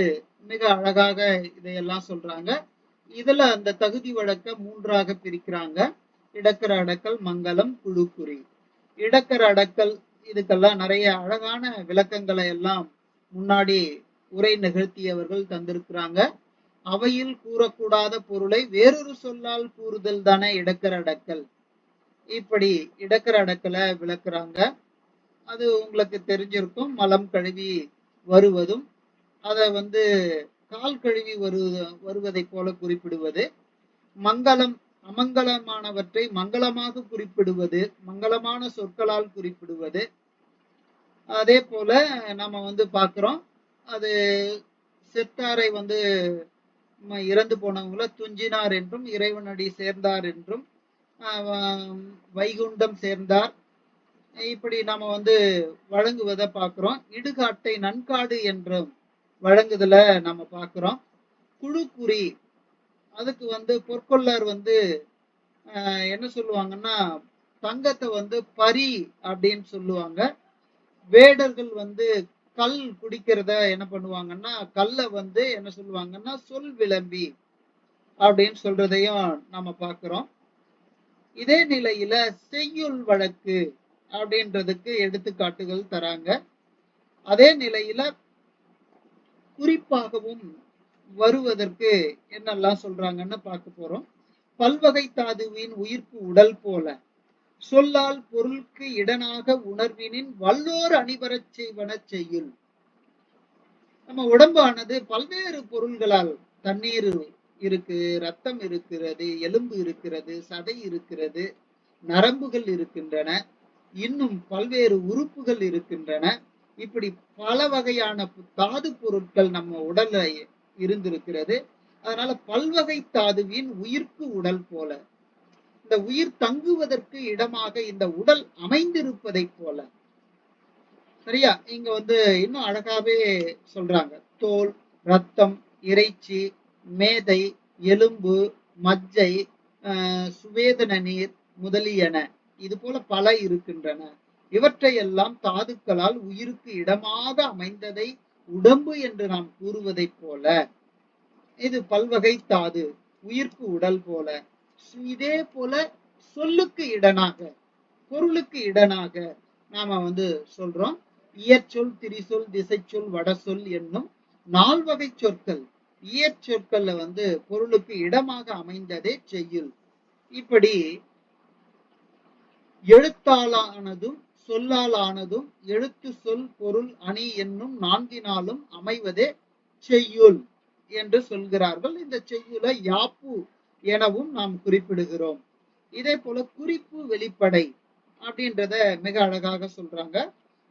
S2: மிக அழகாக இதையெல்லாம் சொல்றாங்க. இதுல அந்த தகுதி வழக்க மூன்றாக பிரிக்கிறாங்க. இடக்கர அடக்கல், மங்களம், குழுக்குறி. இடக்கர அடக்கல் இதுக்கெல்லாம் நிறைய அழகான விளக்கங்களை எல்லாம் முன்னாடி உரை நிகழ்த்தியவர்கள் தந்திருக்கிறாங்க. அவையில் கூறக்கூடாத பொருளை வேறொரு சொல்லால் கூறுதல் தானே இடக்கர அடக்கல். இப்படி இடக்கர அடக்கலை விளக்குறாங்க. அது உங்களுக்கு தெரிஞ்சிருக்கும். மலம் கழுவி வருவதும் அதை கால் கழுவி வருவதை போல குறிப்பிடுவது, மங்களம் அமங்கலமானவற்றை மங்களமாக குறிப்பிடுவது, மங்களமான சொற்களால் குறிப்பிடுவது. அதே போல நாம பாக்குறோம். அது செத்தாரை இறந்து போனவங்கள துஞ்சினார் என்றும், இறைவனடி சேர்ந்தார் என்றும், வைகுண்டம் சேர்ந்தார், இப்படி நாம வழங்குவதை பார்க்கிறோம். இடுகாட்டை நன்காடு என்றும் வழங்குதல நம்ம பார்க்கிறோம். குழுக்குறி அதுக்கு பொற்கொள்ளர் என்ன சொல்லுவாங்கன்னா தங்கத்தை பரி அப்படின்னு சொல்லுவாங்க. வேடர்கள் கல் குடிக்கிறத என்ன பண்ணுவாங்கன்னா, கல்ல வந்து என்ன சொல்லுவாங்கன்னா சொல் விளம்பி அப்படின்னு சொல்றதையும் நாம பார்க்கிறோம். இதே நிலையில செய்யுள் வழக்கு அப்படின்றதுக்கு எடுத்துக்காட்டுகள் தராங்க. அதே நிலையில குறிப்பாகவும் வருவதற்கு என்னெல்லாம் சொல்றாங்கன்னு பார்க்க போறோம். பல்வகை தாதுவின் உயிர்ப்பு உடல் போல சொல்லால் பொருளுக்கு இடனாக உணர்வினின் வல்லோர் அணிபரச் செய்வன செய்யுள். நம்ம உடம்பானது பல்வேறு பொருள்களால், தண்ணீர் இருக்கு, ரத்தம் இருக்கிறது, எலும்பு இருக்கிறது, சதை இருக்கிறது, நரம்புகள் இருக்கின்றன, இன்னும் பல்வேறு உறுப்புகள் இருக்கின்றன. இப்படி பல வகையான தாது பொருட்கள் நம்ம உடல்ல இருந்திருக்கிறது. அதனால பல்வகை தாதுவின் உயிர்ப்பு உடல் போல, இந்த உயிர் தங்குவதற்கு இடமாக இந்த உடல் அமைந்திருப்பதை போல. சரியா? இங்க வந்து இன்னும் அழகாவே சொல்றாங்க. தோல், ரத்தம், இறைச்சி, மேதை, எலும்பு, மஜ்ஜை, சுவேதன நீர் முதலியன இது போல பல இருக்கின்றன. இவற்றையெல்லாம் தாதுக்களால் உயிருக்கு இடமாக அமைந்ததை உடம்பு என்று நாம் கூறுவதை போல இது பல்வகை தாது உயிர்க்கு உடல் போல. இதே போல சொல்லுக்கு இடனாக, பொருளுக்கு இடனாக நாம வந்து சொல்றோம். இயற்சொல், திரிசொல், திசைச்சொல், வடசொல் என்னும் 4 வகை சொற்கள். இயற்சொற்கள்ல வந்து பொருளுக்கு இடமாக அமைந்ததே செய்யுள். இப்படி எழுத்தாலானதும் சொல்லாலானதும் எழுத்து, சொல், பொருள், அணி என்னும் 4னாலும் அமைவதே செய்யுள் என்று சொல்கிறார்கள். இந்த செய்யுளை யாப்பு எனவும் நாம் குறிப்பிடுகிறோம். இதே போல குறிப்பு வெளிப்படை அப்படின்றத மிக அழகாக சொல்றாங்க.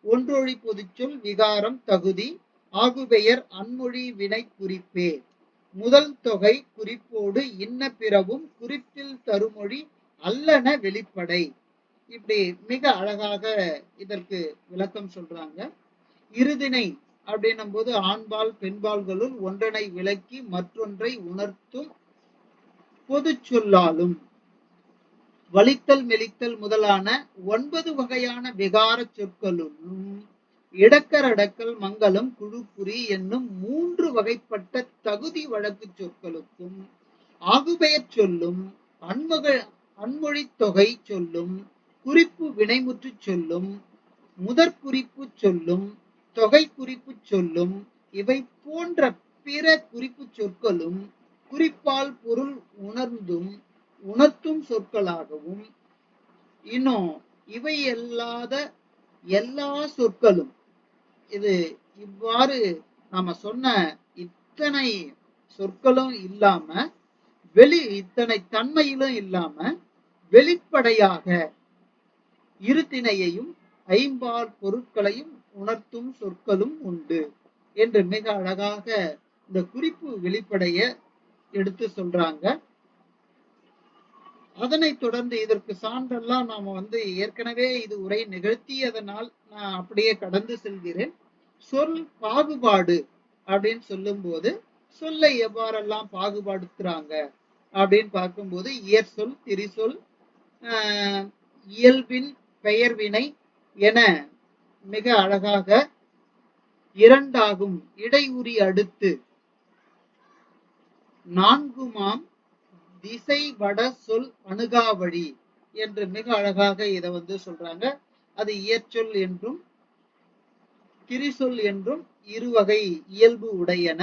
S2: ஒன்றொழி பொதுச்சொல், விகாரம், தகுதி, ஆகுபெயர், அன்மொழி, வினை, குறிப்பே. முதல் தொகை குறிப்போடு இன்ன பிறவும் குறிப்பில் தருமொழி அல்லன வெளிப்படை. இப்படி மிக அழகாக இதற்கு விளக்கம் சொல்றாங்க. இருதிணை அப்படின்னும் போது ஆண்பால் பெண்பால்களுள் ஒன்றனை விளக்கி மற்றொன்றை உணர்த்தும் பொது சொல்லாலும் வலித்தல், மெலித்தல் முதலான 9 வகையான விகார சொற்களும் இடக்கரடக்கல், மங்கலம், குழுப்புரி என்னும் 3 வகைப்பட்ட தகுதி வழக்கு சொற்களுக்கும் ஆகுபெயர் சொல்லும், அன்மொழி தொகை சொல்லும், குறிப்பு வினைமுற்று சொல்லும், முதற் குறிப்பு சொல்லும், தொகை குறிப்பு சொல்லும், இவை போன்ற பிற குறிப்பு சொற்களும் குறிப்பால் பொருள் உணர்த்தும் சொற்களாகவும், இன்னும் இவை அல்லாத எல்லா சொற்களும், இது இவ்வாறு நாம சொன்ன இத்தனை சொற்களும் இல்லாம இத்தனை தன்மையிலும் இல்லாம வெளிப்படையாக இருதிணையையும் ஐம்பால் பொருட்களையும் உணர்த்தும் சொற்களும் உண்டு என்று மிக அழகாக இந்த குறிப்பு வெளிப்படைய எடுத்து சொல்றாங்க. அதனை தொடர்ந்து இதற்கு சான்றெல்லாம் நாம வந்து ஏற்கனவே இது உரை நிகழ்த்தியதனால் நான் அப்படியே கடந்து செல்கிறேன். சொல் பாகுபாடு அப்படின்னு சொல்லும் போது சொல்லை எவ்வாறெல்லாம் பாகுபடுத்துறாங்க அப்படின்னு பார்க்கும்போது இயற்சொல், திரிசொல், இயல்பின், பெயர்வினை என மிக அழகாக இரண்டாகும் இடையுறி அடுத்து 4 திசை வட சொல் அணுகாவழி என்று மிக அழகாக இதை வந்து சொல்றாங்க. அது இயற்சொல் என்றும் திரிசொல் என்றும் 2 வகை இயல்பு உடையன.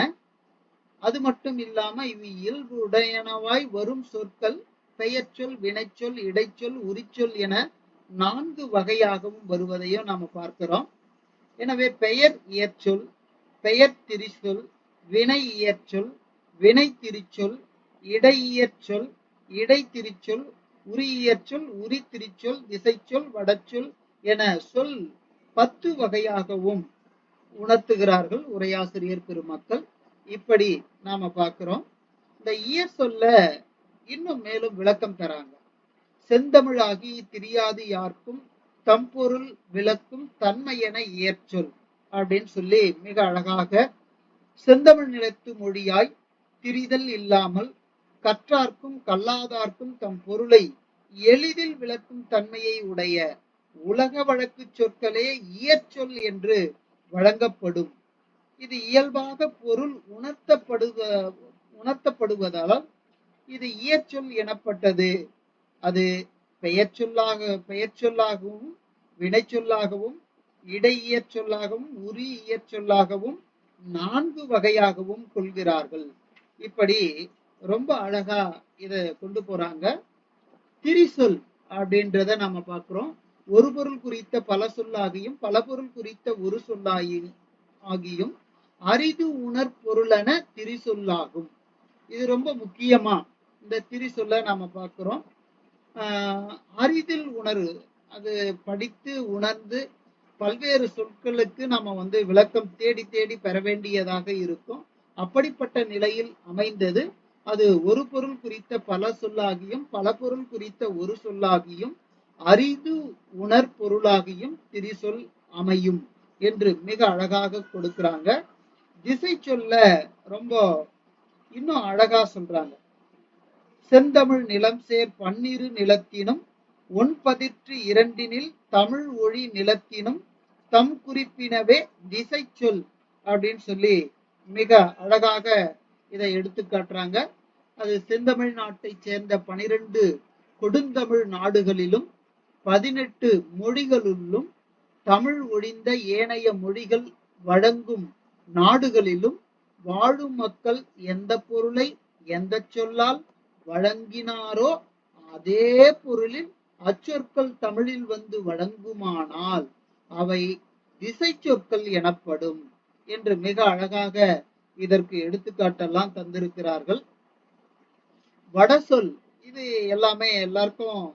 S2: அது மட்டும் இல்லாம இவை இயல்பு உடையனவாய் வரும் சொற்கள் பெயர்ச்சொல், வினைச்சொல், இடைச்சொல், உரிச்சொல் என 4 வகையாகவும் வருவதையும் நாம பார்க்கிறோம். எனவே பெயர் இயற்சொல், பெயர் திரிசொல், வினை இயற்சொல், வினை திரிச்சொல், இடையியற்சொல், இடை திரிச்சொல், உரியற்சொல், உரி திரிச்சொல், திசைச்சொல், வடச்சொல் என சொல் 10 வகையாகவும் உணர்த்துகிறார்கள் உரையாசிரியர் பெருமக்கள். இப்படி நாம பார்க்கிறோம். இந்த இயற் சொல்ல இன்னும் மேலும் விளக்கம் தராங்க. செந்தமிழாகி தெரியாது யாருக்கும் தம்பொருள் விளக்கும் தன்மையென இயற்சொல் அப்படின்னு சொல்லி மிக அழகாக செந்தமிழ் நிலத்து மொழியாய் திரிதல் இல்லாமல் கற்றார்க்கும் கல்லாதார்க்கும் தம் பொருளை எளிதில் விளக்கும் தன்மையை உடைய உலக வழக்கு சொற்களே இயற்சொல் என்று வழங்கப்படும். இது இயல்பாக பொருள் உணர்த்தப்படுவதால் இது இயற்சொல் எனப்பட்டது. அது பெயர் சொல்லாகவும் வினைச்சொல்லாகவும் இடையியற் சொல்லாகவும் உரி இயற்சொல்லாகவும் 4 வகையாகவும் கொள்கிறார்கள். இப்படி ரொம்ப அழகா இத கொண்டு போறாங்க. திரிசொல் அப்படின்றத நாம பார்க்கிறோம். ஒரு பொருள் குறித்த பல சொல்லாகியும் பல பொருள் குறித்த ஒரு சொல்லாகியும் அரிது உணர் பொருளென திரிசொல்லாகும். இது ரொம்ப முக்கியமா இந்த திரிசொல்ல நாம பார்க்கிறோம். அறிதில் உணர்வு, அது படித்து உணர்ந்து பல்வேறு சொற்களுக்கு நம்ம விளக்கம் தேடி தேடி பெற வேண்டியதாக இருக்கும். அப்படிப்பட்ட நிலையில் அமைந்தது அது ஒரு பொருள் குறித்த பல சொல்லாகியும் பல பொருள் குறித்த ஒரு சொல்லாகியும் அரிது உணர் பொருளாகியும் திரிசொல் அமையும் என்று மிக அழகாக கொடுக்கிறாங்க. திசை சொல்ல ரொம்ப இன்னும் அழகா சொல்றாங்க. செந்தமிழ் நிலம் சேர் பன்னிரு நிலத்தினும் ஒன்பதிற்று இரண்டினில் தமிழ் ஒளி நிலத்தினும் தம் குறிப்பினவே திசை சொல் அப்படின்னு சொல்லி மிக அழகாக இதை எடுத்து காட்டுறாங்க. அது செந்தமிழ் நாட்டை சேர்ந்த 12 கொடுந்தமிழ் நாடுகளிலும் 18 மொழிகளுள்ளும் தமிழ் ஒழிந்த ஏனைய மொழிகள் வழங்கும் நாடுகளிலும் வாழும் மக்கள் எந்த பொருளை எந்த சொல்லால் வழங்கினாரோ அதே பொருளில் அச்சொற்கள் தமிழில் வந்து வழங்குமானால் அவை திசை சொற்கள் எனப்படும் என்று மிக அழகாக இதற்கு எடுத்துக்காட்டெல்லாம் தந்திருக்கிறார்கள். வடசொல் இது எல்லாமே எல்லாருக்கும்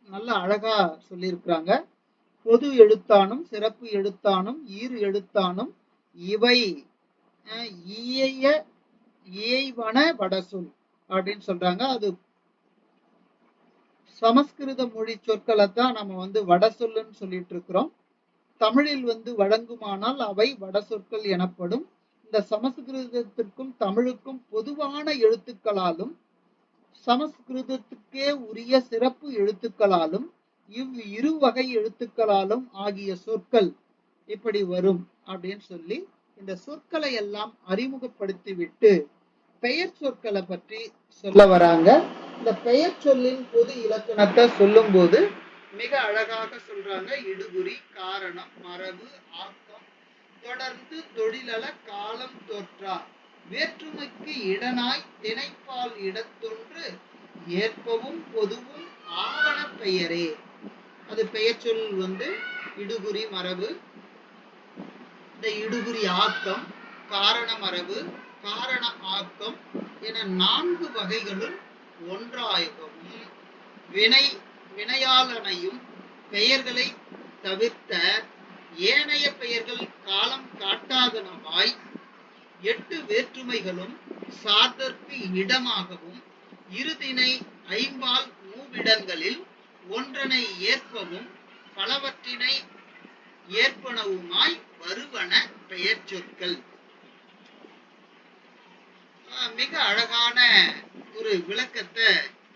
S2: நல்ல அழகா சொல்லியிருக்கிறாங்க. பொது எழுத்தானும் சிறப்பு எழுத்தானும் ஈறு எழுத்தானும் இவை இயைவன வடசொல் அப்படின்னு சொல்றாங்க. அது சமஸ்கிருத மொழி சொற்களை தான் நம்ம வட சொல்லுன்னு சொல்லிட்டு இருக்கிறோம். தமிழில் வழங்குமானால் அவை வட சொற்கள் எனப்படும். இந்த சமஸ்கிருதத்திற்கும் தமிழுக்கும் பொதுவான எழுத்துக்களாலும் சமஸ்கிருதத்துக்கே உரிய சிறப்பு எழுத்துக்களாலும் இரு வகை எழுத்துக்களாலும் ஆகிய சொற்கள் இப்படி வரும் அப்படின்னு சொல்லி இந்த சொற்களை எல்லாம் அறிமுகப்படுத்திவிட்டு பெயர் சொற்களை பற்றி சொல்ல வராங்க. இந்த பெயர் சொல்லின் பொது இலக்கணத்தை சொல்லும் போது மிக அழகாக சொல்றாங்க. இடுகுறி, காரணம், மரபு, ஆக்கம், தொடர்ந்து, தொழிலல, காலம், தோற்றா, வேற்றுமைக்கு இடனாய் திணைப்பால் இடத்தொன்று ஏற்பவும் பொதுவும் ஆவண பெயரே. அது பெயர் சொல் இடுகுறி மரபு, இந்த இடுகுறி ஆக்கம், காரண மரபு, காரண ஆக்கம் என 4 வகைகளுள் ஒன்றாகவும் வினையாளனையும் பெயர்களை தவிர்த்த ஏனைய பெயர்கள் காலம் காட்டாதனவாய் 8 வேற்றுமைகளும் சார்தற்கு இடமாகவும் இருதினை ஐம்பால் மூவிடங்களில் ஒன்றனை ஏற்பவும் பலவற்றினை ஏற்பனவுமாய் வருவன பெயர் சொற்கள். மிக அழகான ஒரு விளக்கத்தை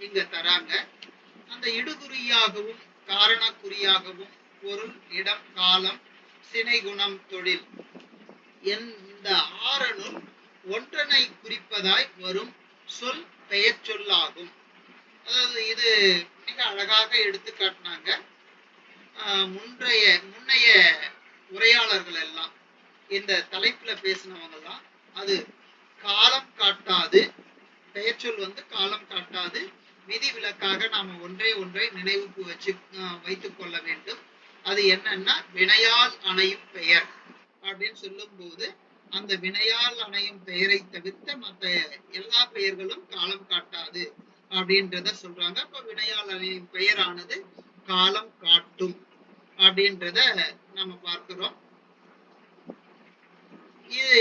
S2: இங்க தராங்க. அந்த இடுகுறியாகவும் காரணக்குறியாகவும் பொருள், இடம், காலம், சினை, குணம், தொழில் இந்த 6 ஒன்றனை குறிப்பதாய் வரும் சொல் பெயர் சொல்லாகும். அதாவது இது மிக அழகாக எடுத்து காட்டினாங்க. முன்னைய உரையாளர்கள் எல்லாம் இந்த தலைப்புல பேசினவங்க எல்லாம் அது காலம் காட்டாது, பெயர் சொல் காலம் காட்டாது, விதி விலக்காக நாம ஒன்றை நினைவுக்கு வைத்துக் கொள்ள வேண்டும். அது என்னன்னா வினையால் அணையும் பெயர் அப்படின்னு சொல்லும் போது அந்த வினையால் அணையும் பெயரை தவிர்த்த மற்ற எல்லா பெயர்களும் காலம் காட்டாது அப்படின்றத சொல்றாங்க. அப்ப வினையால் அணையும் பெயரானது காலம் காட்டும் அப்படின்றத நம்ம பார்க்கிறோம். இது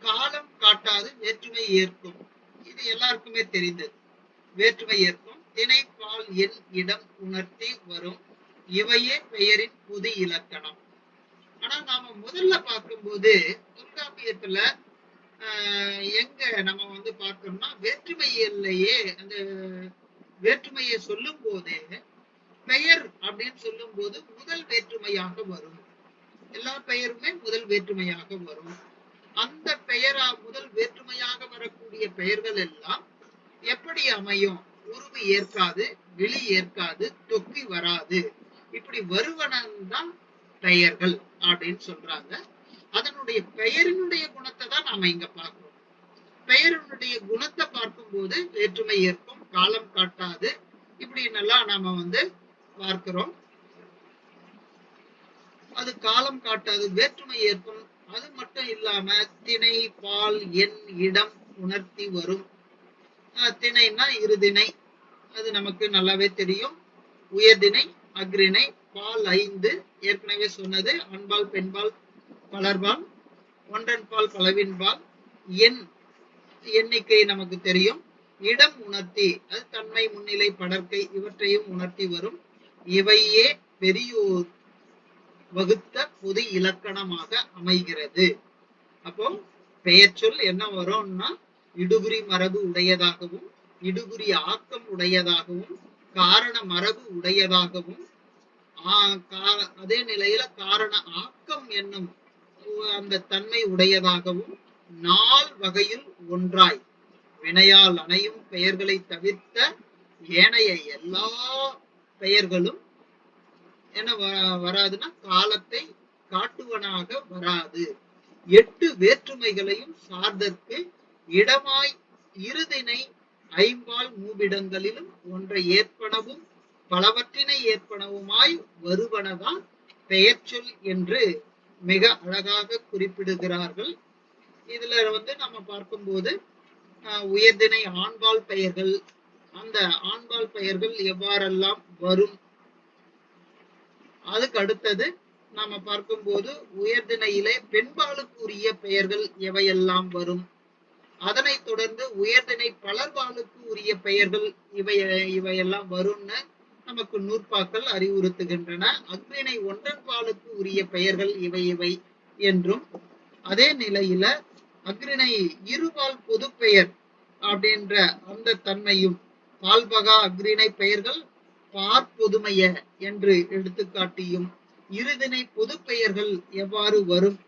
S2: காலம் காட்டாது வேற்றுமை ஏற்கும், இது எல்லாருக்குமே தெரிந்தது. வேற்றுமை ஏற்கும் திணை, பால், எண், இடம் உணர்த்தி வரும் இவையே பெயரின் பொது இலக்கணம். ஆனா நாம முதல்ல பார்க்கும்போது தொல்காப்பியத்துல எங்க நம்ம பார்க்கணும்னா வேற்றுமையிலேயே அந்த வேற்றுமையை சொல்லும் போதே பெயர் அப்படின்னு சொல்லும் போது முதல் வேற்றுமையாக வரும். எல்லா பெயருமே முதல் வேற்றுமையாக வரும். அந்த பெயரா முதல் வேற்றுமையாக வரக்கூடிய பெயர்கள் எல்லாம் எப்படி அமையும்? உருவு ஏற்காது, வெளி ஏற்காது, தொக்கி வராது, இப்படி வருவனதான் பெயர்கள் அப்படின்னு சொல்றாங்க. அதனுடைய பெயரினுடைய குணத்தை தான் நாம இங்க பார்க்கிறோம். பெயரினுடைய குணத்தை பார்க்கும்போது வேற்றுமை ஏற்கும், காலம் காட்டாது, இப்படின்னு எல்லாம் நாம பார்க்கிறோம். அது காலம் காட்டாது, வேற்றுமை ஏற்கும். அது மட்டும் இல்லாம திணை, பால், எண், இடம் உணர்த்தி வரும். திணைன்னா இருதிணை, அது நமக்கு நல்லாவே தெரியும். உயர்திணை, அஃறிணை, பால் 5 ஏற்கனவே சொன்னது. ஆண்பால், பெண்பால், பலர்பால், ஒன்றன்பால், பலவின்பால். எண் எண்ணிக்கை நமக்கு தெரியும். இடம் உணர்த்தி, அது தன்மை, முன்னிலை, படர்க்கை இவற்றையும் உணர்த்தி வரும். இவையே பெரியோர் வகுத்த பொது இலக்கணமாக அமைகிறது. அப்போ பெயர் சொல் என்ன வரும்னா இடுகுறி மரபு உடையதாகவும், இடுகுறி ஆக்கம் உடையதாகவும், காரண மரபு உடையதாகவும், அதே நிலையில காரண ஆக்கம் என்னும் அந்த தன்மை உடையதாகவும், நால் வகையில் ஒன்றாய் வினையால் அணையும் பெயர்களை தவிர்த்த ஏனைய எல்லா பெயர்களும் என்ன வராதுன்னா காலத்தை காட்டுவனாக வராது. 8 வேற்றுமைகளையும் சார்தற்கு இடமாய் இருதினை ஐம்பால் மூவிடங்களிலும் ஒன்றை ஏற்பனவும் பலவற்றினை ஏற்பனவுமாய் வருவனதான் பெயர் சொல் என்று மிக அழகாக குறிப்பிடுகிறார்கள். இதுல நம்ம பார்க்கும்போது உயர்திணை ஆண்பால் பெயர்கள், அந்த ஆண்பால் பெயர்கள் எவ்வாறெல்லாம் வரும். அதுக்கு அடுத்தது நாம பார்க்கும்போது உயர்திணையிலே பெண்பாலுக்கு உரிய பெயர்கள் எவையெல்லாம் வரும். அதனைத் தொடர்ந்து உயர்திணை பலர்பாலுக்கு உரிய பெயர்கள் இவையெல்லாம் வரும்னு நமக்கு நூற்பாக்கள் அறிவுறுத்துகின்றன. அஃறிணை ஒன்றன்பாலுக்கு உரிய பெயர்கள் இவை என்றும், அதே நிலையில அஃறிணை இருபால் பொது பெயர் அப்படின்ற அந்த தன்மையும், பால்பகா அஃறிணை பெயர்கள் பார்ப்பொதுமைய என்று எடுத்துக்காட்டியும், இருதிணை பொது பெயர்கள் எவ்வாறு வரும்,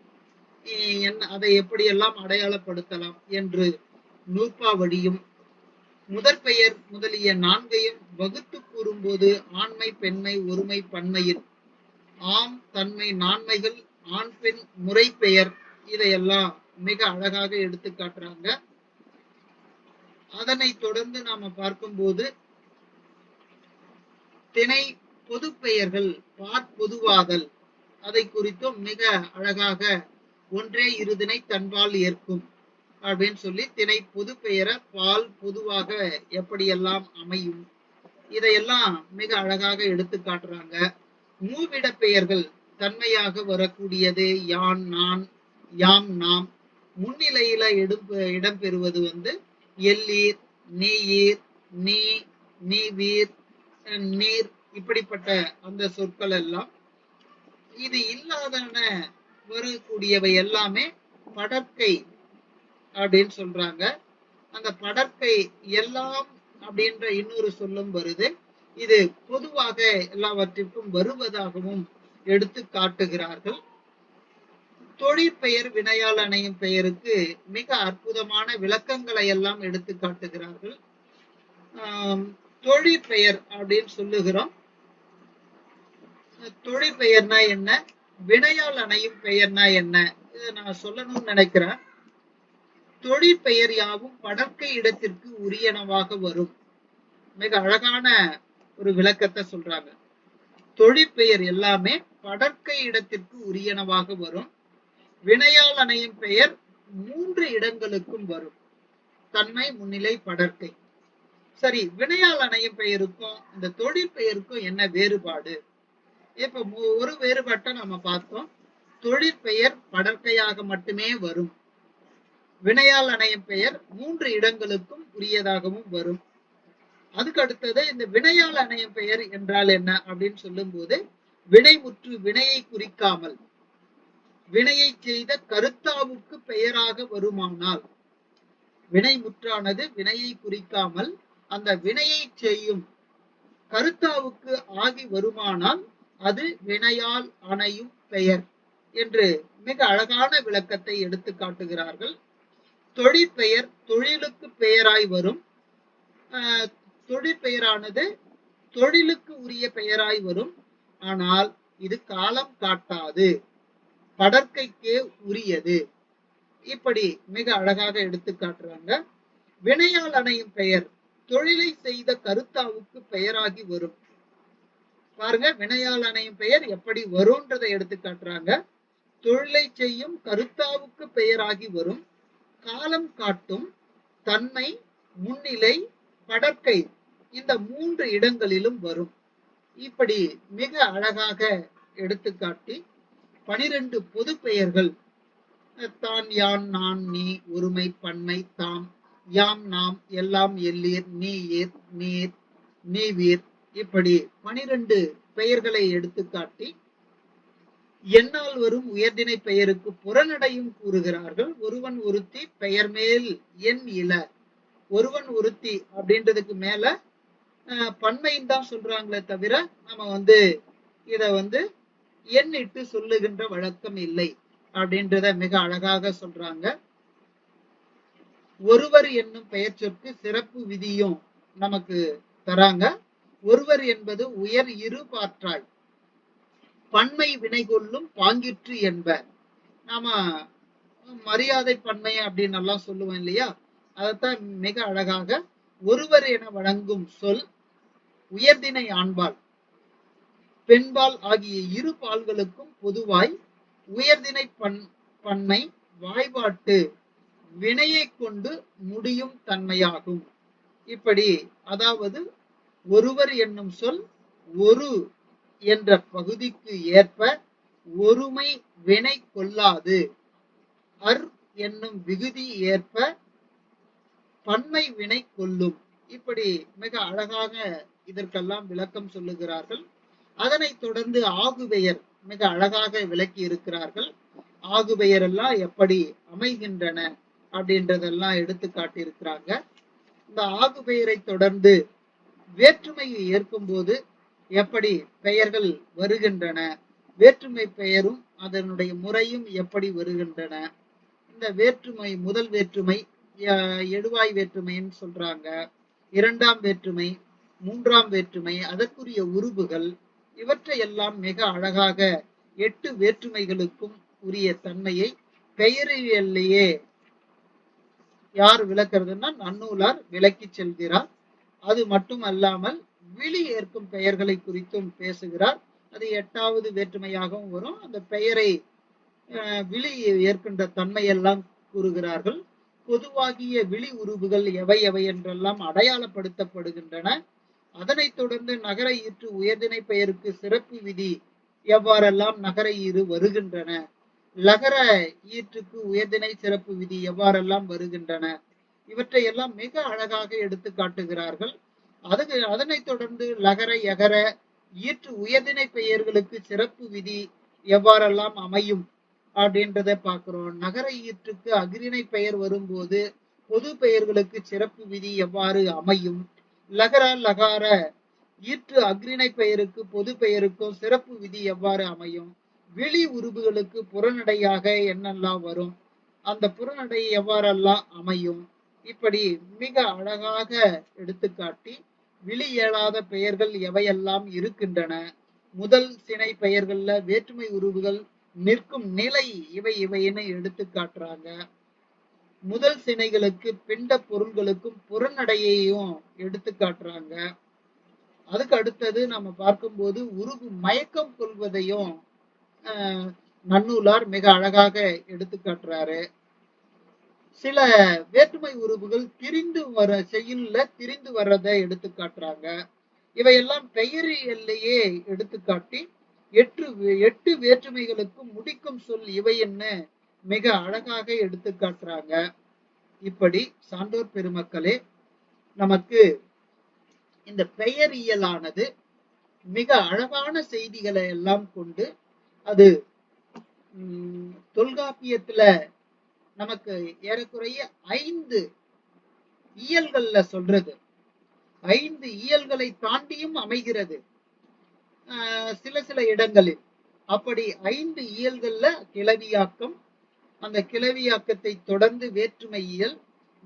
S2: அதை எப்படியெல்லாம் அடையாளப்படுத்தலாம் என்று நூற்பாவடியும், முதற் பெயர் முதலிய 4ஐயும் வகுத்து கூறும்போது ஆண்மை, பெண்மை, ஒருமை, பன்மையில் ஆம், தன்மை, நான்மைகள், ஆண், பெண், முறை பெயர் இதையெல்லாம் மிக அழகாக எடுத்து காட்டுறாங்க. அதனை தொடர்ந்து நாம பார்க்கும்போது திணை பொது பெயர்கள் பார்ப்பொதுவாதல் அதை குறித்தும் மிக அழகாக ஒன்றே இருதினை தன்பால் ஏற்கும் அப்படின்னு சொல்லி திணை பொது பெயரை பால் பொதுவாக எப்படியெல்லாம் அமையும் இதையெல்லாம் மிக அழகாக எடுத்து காட்டுறாங்க. மூவிட பெயர்கள் தன்மையாக வரக்கூடியது யான், நான், யாம், நாம். முன்னிலையில இடம்பெறுவது எல்லீர், நீர், நீ, நீவீர், நீர், இப்படிப்பட்ட அந்த சொற்கள் எல்லாம். இது இல்லாதன வரக்கூடியவை எல்லாமே படற்கை அப்படின்னு சொல்றாங்க. அந்த படற்கை எல்லாம் அப்படின்ற இன்னொரு சொல்லும் வருது. இது பொதுவாக எல்லாவற்றிற்கும் வருவதாகவும் எடுத்து காட்டுகிறார்கள். தொழிற்பெயர் வினையால் அணையும் பெயருக்கு மிக அற்புதமான விளக்கங்களை எல்லாம் எடுத்து காட்டுகிறார்கள். தொழிற்பெயர் அப்படின்னு சொல்லுகிறோம். தொழிற்பெயர்னா என்ன, வினையால் அணையும் பெயர்னா என்ன, இதை நான் சொல்லணும்னு நினைக்கிறேன். தொழிற்பெயர் யாவும் படற்கை இடத்திற்கு உரியனவாக வரும். மிக அழகான ஒரு விளக்கத்தை சொல்றாங்க. தொழிற்பெயர் எல்லாமே படற்கை இடத்திற்கு உரியனவாக வரும். வினையால் அணையும் பெயர் 3 இடங்களுக்கும் வரும். தன்மை, முன்னிலை, படற்கை. சரி, வினையால் அணையும் பெயருக்கும் இந்த தொழிற்பெயருக்கும் என்ன வேறுபாடு? இப்ப ஒரு வேறுபாட்டை நம்ம பார்த்தோம். தொழிற்பெயர் படற்கையாக மட்டுமே வரும். வினையால் அணையும் பெயர் 3 இடங்களுக்கும் உரியதாகவும் வரும். அதுக்கு அடுத்தது இந்த வினையால் அணையும் பெயர் என்றால் என்ன அப்படின்னு சொல்லும் போது, வினைமுற்று வினையை குறிக்காமல் வினையை செய்த கருத்தாவுக்கு பெயராக வருமானால், வினைமுற்றானது வினையை குறிக்காமல் அந்த வினையை செய்யும் கருத்தாவுக்கு ஆகி வருமானால் அது வினையால் அணையும் பெயர் என்று மிக அழகான விளக்கத்தை எடுத்து காட்டுகிறார்கள். தொழிற்பெயர் தொழிலுக்கு பெயராய் வரும். தொழிற்பெயரானது தொழிலுக்கு உரிய பெயராய் வரும். ஆனால் இது காலம் காட்டாது, படற்கைக்கே உரியது. இப்படி மிக அழகாக எடுத்து காட்டுறாங்க. வினையால் அணையும் பெயர் தொழிலை செய்த கருத்தாவுக்கு பெயராகி வரும். பாருங்க, வினையால் அணையும் பெயர் எப்படி வரும்ன்றதை எடுத்து காட்டுறாங்க. தொழிலை செய்யும் கருத்தாவுக்கு பெயராகி வரும். காலம் காட்டும், தன்மை, முன்னிலை, படற்கை இந்த 3 இடங்களிலும் வரும். இப்படி மிக அழகாக எடுத்துக்காட்டி 12 பொது பெயர்கள் தான், யான், நான், நீ, ஒருமை, பன்மை, தாம், யாம், நாம், எல்லாம், எல்லீர், நீ, ஏர், நீர், நீவீர் இப்படி 12 பெயர்களை எடுத்துக்காட்டி என்னால் வரும் உயர்திணை பெயருக்கு புறநடையும் கூறுகிறார்கள். ஒருவன் ஒருத்தி பெயர் மேல் என் இல. ஒருவன் ஒருத்தி அப்படின்றதுக்கு மேல பன்மைன்னு தான் சொல்றாங்களே தவிர நம்ம இத எண்ணிட்டு சொல்லுகின்ற வழக்கம் இல்லை அப்படின்றத மிக அழகாக சொல்றாங்க. ஒருவர் என்னும் பெயர் சொற்கு சிறப்பு விதியும் நமக்கு தராங்க. ஒருவர் என்பது உயர் இரு பாற்றாய் பன்மை வினை கொள்ளும் பாங்கிற்று என்ப. நாம மரியாதை பன்மை அப்படின்னு எல்லாம் சொல்லுவோம் இல்லையா, அதத்தான் மிக அழகாக ஒருவர் என வழங்கும் சொல் உயர்திணை ஆண்பால் பெண்பால் ஆகிய இரு பால்களுக்கும் பொதுவாய் உயர்திணை பன்மை வாய்பாட்டு வினையை கொண்டு முடியும் தன்மையாகும். இப்படி அதாவது ஒருவர் என்னும் சொல் ஒரு என்ற பகுதிக்கு ஏற்ப ஒருமை வினை கொள்ளாது, அர் என்னும் விகுதி ஏற்ப பன்மை வினை கொள்ளும். இப்படி மிக அழகாக இதற்கெல்லாம் விளக்கம் சொல்லுகிறார்கள். அதனைத் தொடர்ந்து ஆகுபெயர் மிக அழகாக விளக்கி இருக்கிறார்கள். ஆகுபெயர் எல்லாம் எப்படி அமைகின்றன அப்படின்றதெல்லாம் எடுத்து காட்டியிருக்கிறாங்க. இந்த ஆகுபெயரை தொடர்ந்து வேற்றுமையை ஏற்கும் போது எப்படி பெயர்கள் வருகின்றன, வேற்றுமை பெயரும் அதனுடைய முறையும் எப்படி வருகின்றன. இந்த வேற்றுமை முதல் வேற்றுமை எடுவாய் வேற்றுமைன்னு சொல்றாங்க, இரண்டாம் வேற்றுமை, மூன்றாம் வேற்றுமை, அதற்குரிய உருபுகள் இவற்றையெல்லாம் மிக அழகாக 8 வேற்றுமைகளுக்கும் உரிய தன்மையை பெயரிலேயே யார் விளக்குறதுன்னா நன்னூலார் விளக்கி செல்கிறார். அது மட்டும் அல்லாமல் விழி ஏற்கும் பெயர்களை குறித்தும் பேசுகிறார். அது 8வது வேற்றுமையாகவும் வரும். அந்த பெயரை விழி ஏற்கின்ற தன்மையெல்லாம் கூறுகிறார்கள். பொதுவாகிய விழி உருபுகள் எவை எவை என்றெல்லாம் அடையாளப்படுத்தப்படுகின்றன. அதனைத் தொடர்ந்து நகர ஈற்று உயர்திணை பெயருக்கு சிறப்பு விதி எவ்வாறெல்லாம் நகர ஈறு வருகின்றன, லகர ஈற்றுக்கு உயர்திணை சிறப்பு விதி எவ்வாறெல்லாம் வருகின்றன, இவற்றை எல்லாம் மிக அழகாக எடுத்து காட்டுகிறார்கள். அதனைத் தொடர்ந்து லகர யகர ஈற்று உயர்திணை பெயர்களுக்கு சிறப்பு விதி எவ்வாறெல்லாம் அமையும் அப்படின்றத பார்க்கிறோம். நகர ஈற்றுக்கு அகிரிணை பெயர் வரும்போது பொது பெயர்களுக்கு சிறப்பு விதி எவ்வாறு அமையும், லகர லகார ஈற்று அக்ரிணை பெயருக்கு பொது பெயருக்கும் சிறப்பு விதி எவ்வாறு அமையும், விழி உருபுகளுக்கு புறநடையாக என்னெல்லாம் வரும், அந்த புறநடை எவ்வாறெல்லாம் அமையும். இப்படி மிக அழகாக எடுத்துக்காட்டி விழி இயலாத பெயர்கள் எவையெல்லாம் இருக்கின்றன, முதல் சினை பெயர்கள்ல வேற்றுமை உருவுகள் நிற்கும் நிலை இவை இவைன்னு எடுத்து காட்டுறாங்க. முதல் சினைகளுக்கு பிண்ட பொருள்களுக்கும் புறநடையையும் எடுத்து காட்டுறாங்க. அதுக்கு அடுத்தது நம்ம பார்க்கும்போது உருவு மயக்கம் கொள்வதையும் நன்னூலார் மிக அழகாக எடுத்து காட்டுறாரு. சில வேற்றுமை உருவுகள் திரிந்து வர செய்யுள்ள திரிந்து வர்றதை எடுத்து காட்டுறாங்க. இவையெல்லாம் பெயரிலேயே எடுத்துக்காட்டி 8 வேற்றுமைகளுக்கு முடிக்கும் சொல் இவை என்ன மிக அழகாக எடுத்து காட்டுறாங்க. இப்படி சான்றோர் பெருமக்களே, நமக்கு இந்த பெயரியலானது மிக அழகான செய்திகளை எல்லாம் கொண்டு அது தொல்காப்பியத்துல நமக்கு ஏறக்குறைய 5 இயல்கள்ல சொல்றது, 5 இயல்களை தாண்டியும் அமைகிறது சில இடங்களில். அப்படி 5 இயல்கள்ல கிளவியாக்கம், அந்த கிளவியாக்கத்தை தொடர்ந்து வேற்றுமை இயல்,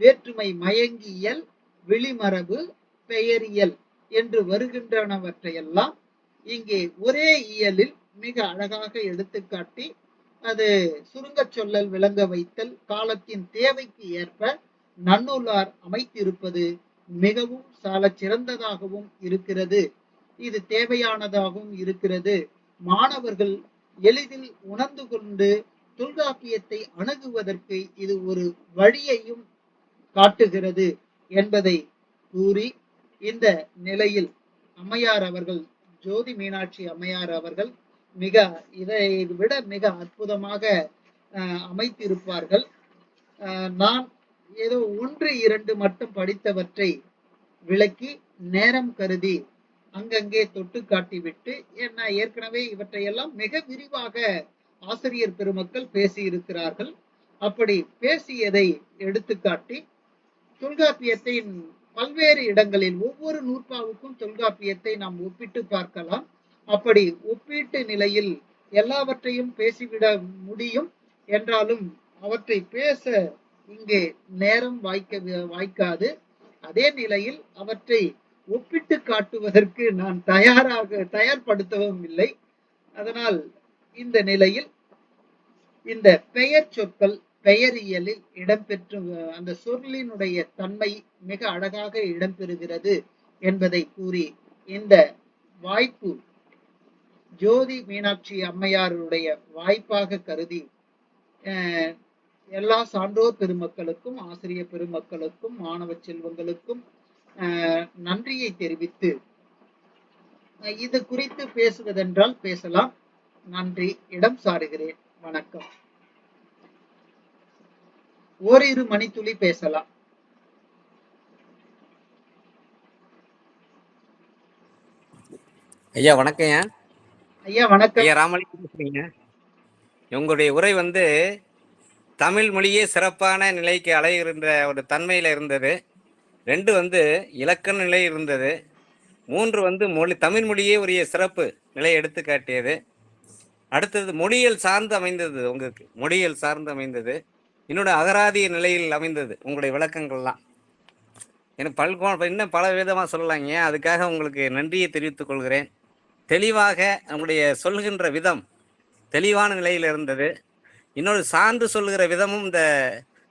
S2: வேற்றுமை மயங்கியல், விளிமரபு, பெயரியல் என்று வருகின்றனவற்றையெல்லாம் இங்கே ஒரே இயலில் மிக அழகாக எடுத்துக்காட்டி, அது சுருங்க சொல்லல் விளங்க வைத்தல் காலத்தின் தேவைக்கு ஏற்ப நன்னூலார் அமைத்திருப்பது மிகவும் சால சிறந்ததாகவும் இருக்கிறது. இது தேவையானதாகவும் இருக்கிறது. மாணவர்கள் எளிதில் உணர்ந்து கொண்டு தொல்காப்பியத்தை அணுகுவதற்கு இது ஒரு வழியையும் காட்டுகிறது என்பதை கூறி, இந்த நிலையில் அம்மையார் அவர்கள், ஜோதி மீனாட்சி அம்மையார் அவர்கள் இதை விட மிக அற்புதமாக அமைத்திருப்பார்கள். நான் ஏதோ 1, 2 மட்டும் படித்தவற்றை விளக்கி நேரம் கருதி அங்கங்கே தொட்டு காட்டிவிட்டு, என்ன ஏற்கனவே இவற்றையெல்லாம் மிக விரிவாக ஆசிரியர் பெருமக்கள் பேசியிருக்கிறார்கள். அப்படி பேசியதை எடுத்துக்காட்டி தொல்காப்பியத்தை பல்வேறு இடங்களில் ஒவ்வொரு நூற்பாவுக்கும் தொல்காப்பியத்தை நாம் ஒப்பிட்டு பார்க்கலாம். அப்படி ஒப்பீட்டு நிலையில் எல்லாவற்றையும் பேசிவிட முடியும் என்றாலும் அவற்றை பேச இங்கே நேரம் வாய்க்காது. அதே நிலையில் அவற்றை ஒப்பிட்டு காட்டுவதற்கு நான் தயார்படுத்தவும் இல்லை. அதனால் இந்த நிலையில் இந்த பெயர் சொற்கள் பெயரியலில் இடம்பெற்று அந்த சொல்லினுடைய தன்மை மிக அழகாக இடம்பெறுகிறது என்பதை கூறி, இந்த வாய்ப்பு ஜோதி மீனாட்சி அம்மையாருடைய வாய்ப்பாக கருதி எல்லா சான்றோர் பெருமக்களுக்கும், ஆசிரியர் பெருமக்களுக்கும், மாணவ செல்வங்களுக்கும் நன்றியை தெரிவித்து, இது குறித்து பேசுவதென்றால் பேசலாம். நன்றி, இடம் சாருகிறேன். வணக்கம். ஓரிரு மணித்துளி பேசலாம்.
S5: ஐயா வணக்கம்.
S2: ஐயா வணக்கம்.
S5: ஐயா ராமலிங்கம் பேசுறீங்க. உங்களுடைய உரை தமிழ் மொழியே சிறப்பான நிலைக்கு அலைகின்ற ஒரு தன்மையில இருந்தது. 2 இலக்கண நிலை இருந்தது. 3 தமிழ் மொழியே உரிய சிறப்பு நிலை எடுத்து காட்டியது. அடுத்தது மொழியியல் சார்ந்து அமைந்தது. உங்களுக்கு மொழியியல் சார்ந்து அமைந்தது. என்னோட அகராதிய நிலையில் அமைந்தது உங்களுடைய விளக்கங்கள்லாம். எனக்கு இன்னும் பல விதமாக சொல்லலாங்க. அதுக்காக உங்களுக்கு நன்றியை தெரிவித்துக் கொள்கிறேன். தெளிவாக நம்முடைய சொல்கின்ற விதம் தெளிவான நிலையில் இருந்தது. இன்னொரு சான்று சொல்லுகிற விதமும் இந்த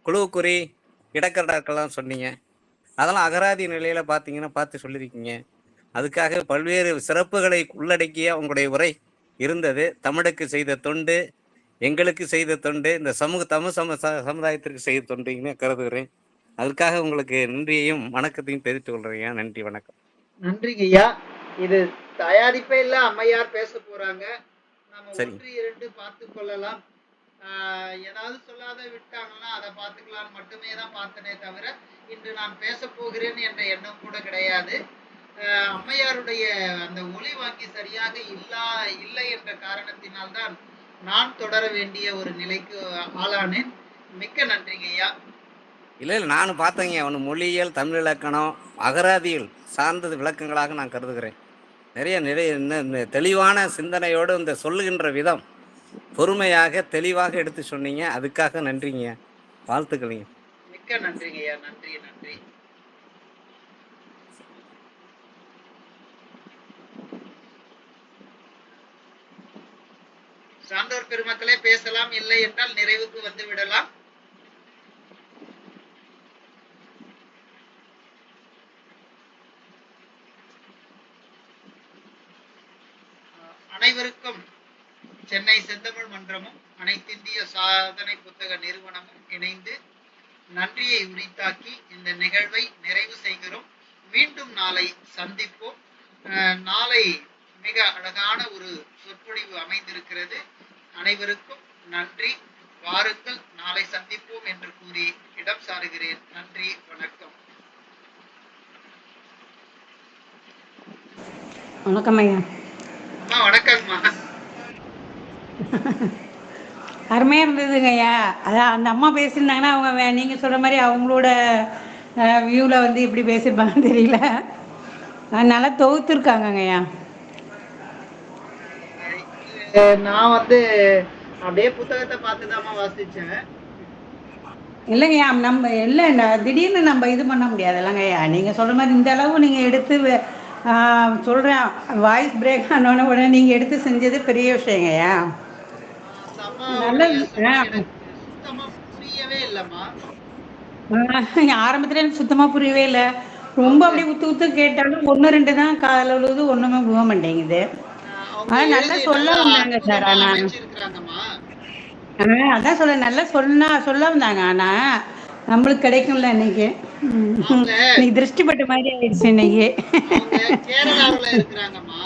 S5: குழுவுக்குறி இடக்கடாக்கெல்லாம் சொன்னீங்க. அதெல்லாம் அகராதி நிலையில பார்த்தீங்கன்னா பார்த்து சொல்லியிருக்கீங்க. அதுக்காக பல்வேறு சிறப்புகளை உள்ளடக்கிய உங்களுடைய உரை இருந்தது. தமிழுக்கு செய்த தொண்டு, எங்களுக்கு செய்த தொண்டு, இந்த தமிழ் சமுதாயத்திற்கு செய்த தொண்டுன்னு கருதுகிறேன். அதுக்காக உங்களுக்கு நன்றியையும் வணக்கத்தையும் தெரிவித்துக் கொள்றேன். நன்றி, வணக்கம்.
S2: நன்றிங்க ஐயா. இது தயாரிப்பே இல்ல, அம்மையார் பேச போறாங்க. நம்ம 1, 2 பார்த்து கொள்ளலாம். ஏதாவது சொல்லாத விட்டாங்கன்னா அதை பார்த்துக்கலாம் மட்டுமே தான் பார்த்தனே தவிர இன்று நான் பேச போகிறேன் என்ற எண்ணம் கூட கிடையாது. அம்மையாருடைய அந்த ஒளி வாங்கி சரியாக இல்லை என்ற காரணத்தினால்தான் நான் தொடர வேண்டிய ஒரு நிலைக்கு ஆளானேன். மிக்க நன்றிங்க ஐயா.
S5: இல்லை நானும் பார்த்தேங்க. மொழியியல், தமிழ் இலக்கணம், அகராதிகள் சார்ந்தது விளக்கங்களாக நான் கருதுகிறேன். நிறைய தெளிவான சிந்தனையோடு இந்த சொல்லுகின்ற விதம் பொறுமையாக தெளிவாக எடுத்து சொன்னீங்க. அதுக்காக நன்றிங்க, வாழ்த்துக்களைங்க.
S2: மிக்க நன்றிங்க ஐயா. நன்றி நன்றி. சான்றோர் பெருமக்களே பேசலாம், இல்லை என்றால் நிறைவுக்கு வந்து விடலாம். அனைவருக்கும் சென்னை செந்தமிழ் மன்றமும் அனைத்திந்திய சாதனை புத்தக நிறுவனமும் இணைந்து நன்றியை உரித்தாக்கி இந்த நிகழ்வை நிறைவு செய்கிறோம். மீண்டும் நாளை சந்திப்போம். நாளை மிக அழகான ஒரு சொற்பொழிவு அமைந்திருக்கிறது. அனைவருக்கும் நன்றி. வாருங்கள், நாளை சந்திப்போம் என்று கூறி இடம் சாருகிறேன். நன்றி, வணக்கம்.
S3: வணக்கம் ஐயா.
S2: வணக்கம்மா.
S3: அருமையாக இருந்ததுங்க ஐயா. அதான் அந்த அம்மா பேசியிருந்தாங்கன்னா அவங்க நீங்கள் சொல்கிற மாதிரி அவங்களோட வியூவில் எப்படி பேசியிருப்பாங்கன்னு தெரியல. நல்லா தொகுத்துருக்காங்கங்க ஐயா.
S2: நான் வந்து அப்படியே புத்தகத்தை பார்த்துதாம்மா வாசிச்சேன்.
S3: இல்லைங்கய்யா நம்ம இல்லை திடீர்னு நம்ம இது பண்ண முடியாது இல்லைங்கய்யா. நீங்கள் சொல்கிற மாதிரி இந்த அளவு நீங்கள் எடுத்து சொல்கிறேன் வாய்ஸ் பிரேக் ஆனோடனே உடனே நீங்கள் எடுத்து செஞ்சது பெரிய விஷயங்கய்யா.
S2: அந்த
S3: நல்ல
S2: அம்மாவுடைய சொன்னது எனக்கு சுத்தமா புரியவே இல்லம்மா.
S3: ஆரம்பத்தில் எனக்கு சுத்தமாக புரியவே இல்லை. ரொம்ப அப்படியே உத்து உத்து கேட்டாலும் ஒன்று ரெண்டு தான் காதில் விழுது, ஒன்றுமே விழ மாட்டேங்குது.
S2: அவங்க
S3: ஆனால் நல்லா
S2: எழுதி
S3: சொல்ல
S2: நல்லா
S3: வந்தாங்க சார்.
S2: அற்புதமா
S3: ஆனால்
S2: அமைச்சிருக்கிறாங்கம்மா.
S3: அதான் சொல்ல நல்லா சொல்ல வந்தாங்க. ஆனால் நம்மளுக்கு கிடைக்கும்ல இன்னைக்கு.
S2: அவங்க
S3: இன்னைக்கு திருஷ்டிப்பட்ட மாதிரி ஆயிடுச்சு இன்னைக்கு.
S2: அவங்க கேரளாவுல இருக்கிறாங்கம்மா.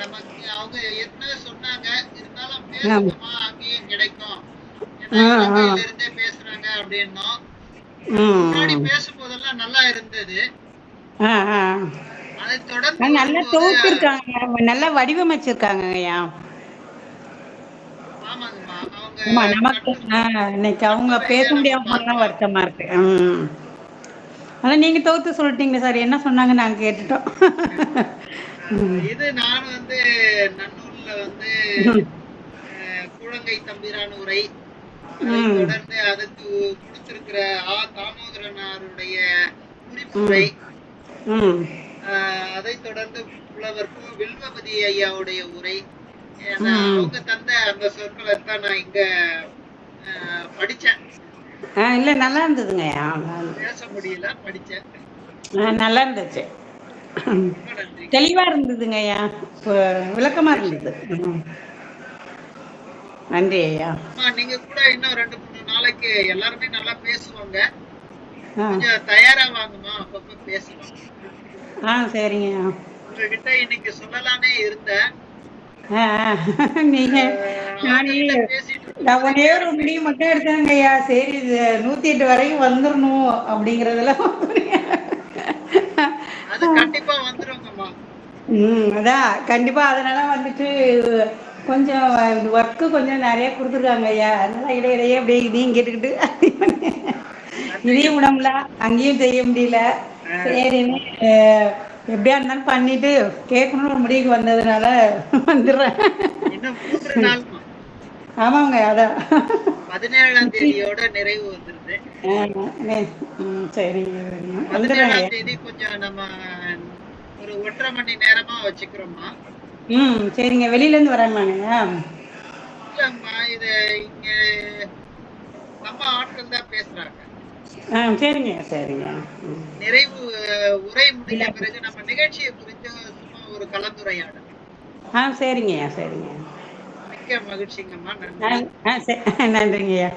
S2: நமக்கு அவங்க ஏற்கனவே சொன்னாங்க, இருந்தாலும் பேசுங்கம்மா அங்கேயும் கிடைக்கும், ஏன்னா இலங்கையில இருந்தே பேசுறாங்க அப்படின்னோம். முன்னாடி பேசும்போதெல்லாம் நல்லா இருந்தது. அதை தொடர்ந்து
S3: நல்லா தொகுத்திருக்காங்க, நல்லா வடிவமைச்சிருக்காங்கய்யா.
S2: ஆமாங்கம்மா.
S3: ஆமா நமக்கு இன்னைக்கு அவங்க பேச முடியாம போனா வருத்தமா இருக்கு. அதான் நீங்க தொகுத்து சொல்லிட்டீங்க சார். என்ன சொன்னாங்க நாங்க கேட்டுட்டோம்.
S2: இது நான் வந்து நன்னூல்ல வந்து கூழங்கை தம்பிரான் உரை, அதை தொடர்ந்து அதுக்கு கொடுத்திருக்கிற தாமோதரனாருடைய குறிப்புரை, அதை தொடர்ந்து புலவர் வில்வபதி ஐயாவுடைய உரை, அவங்க தந்த அந்த சொற்களை தான் நான் இங்க படிச்சேன்.
S3: இல்ல நல்லா இருந்ததுங்க.
S2: பேச முடியல, படிச்சேன்.
S3: நல்லா இருந்துச்சு, தெளிவா இருந்ததுங்க ஐயா, விளக்கமா இருந்தது. நன்றி ஐயா.
S2: நீங்க கூட இன்னும் 2-3 நாளைக்கு எல்லாருமே நல்லா பேசுவாங்க, கொஞ்சம் தயாரா வாங்கம்மா, அப்பப்ப பேசலாம்.
S3: சரிங்க.
S2: உங்ககிட்ட இன்னைக்கு சொல்லலானே இருந்தேன்.
S3: நீங்க நான் ஒரே ஒரு முடிவு மட்டும் எடுத்தாங்க ஐயா. சரி இது 108 வரைக்கும் வந்துடணும் அப்படிங்கறதுல
S2: அது கண்டிப்பா வந்துருங்கம்மா.
S3: அதான் கண்டிப்பா. அதனால வந்துட்டு கொஞ்சம் ஒர்க்கு கொஞ்சம் நிறைய கொடுத்துருக்காங்க ஐயா. அதனால இடையிடையே அப்படியே இதையும் கேட்டுக்கிட்டு இதையும் விடமுல அங்கேயும் செய்ய முடியல. சரின்னு எப்படியா இருந்தாலும் பண்ணிட்டு கேட்கணும்னு ஒரு முடிவுக்கு வந்ததுனால வந்துடுறேன். ஆமாங்க, அதான்
S2: 17ஆம் தேதியோட நிறைவு வந்துருது.
S3: சரி,
S2: 17ஆம் தேதி கொஞ்சம் நம்ம ஒரு 1.5 மணி நேரமா வச்சுக்கிறோம்மா.
S3: சரிங்க. வெளியில இருந்து வராங்களாங்க?
S2: இல்லம்மா, இது இங்க நம்ம ஆட்கள் தான் பேசுறாங்க.
S3: சரிங்க சரிங்க.
S2: நிறைவு உரை முடிந்த பிறகு நம்ம நிகழ்ச்சியை குறித்து சும்மா ஒரு கலந்துரையாடல்.
S3: சரிங்க சரிங்க.
S2: மிக்க மகிழ்ச்சிங்கம்மா. நன்றி.
S3: நன்றிங்கய்யா.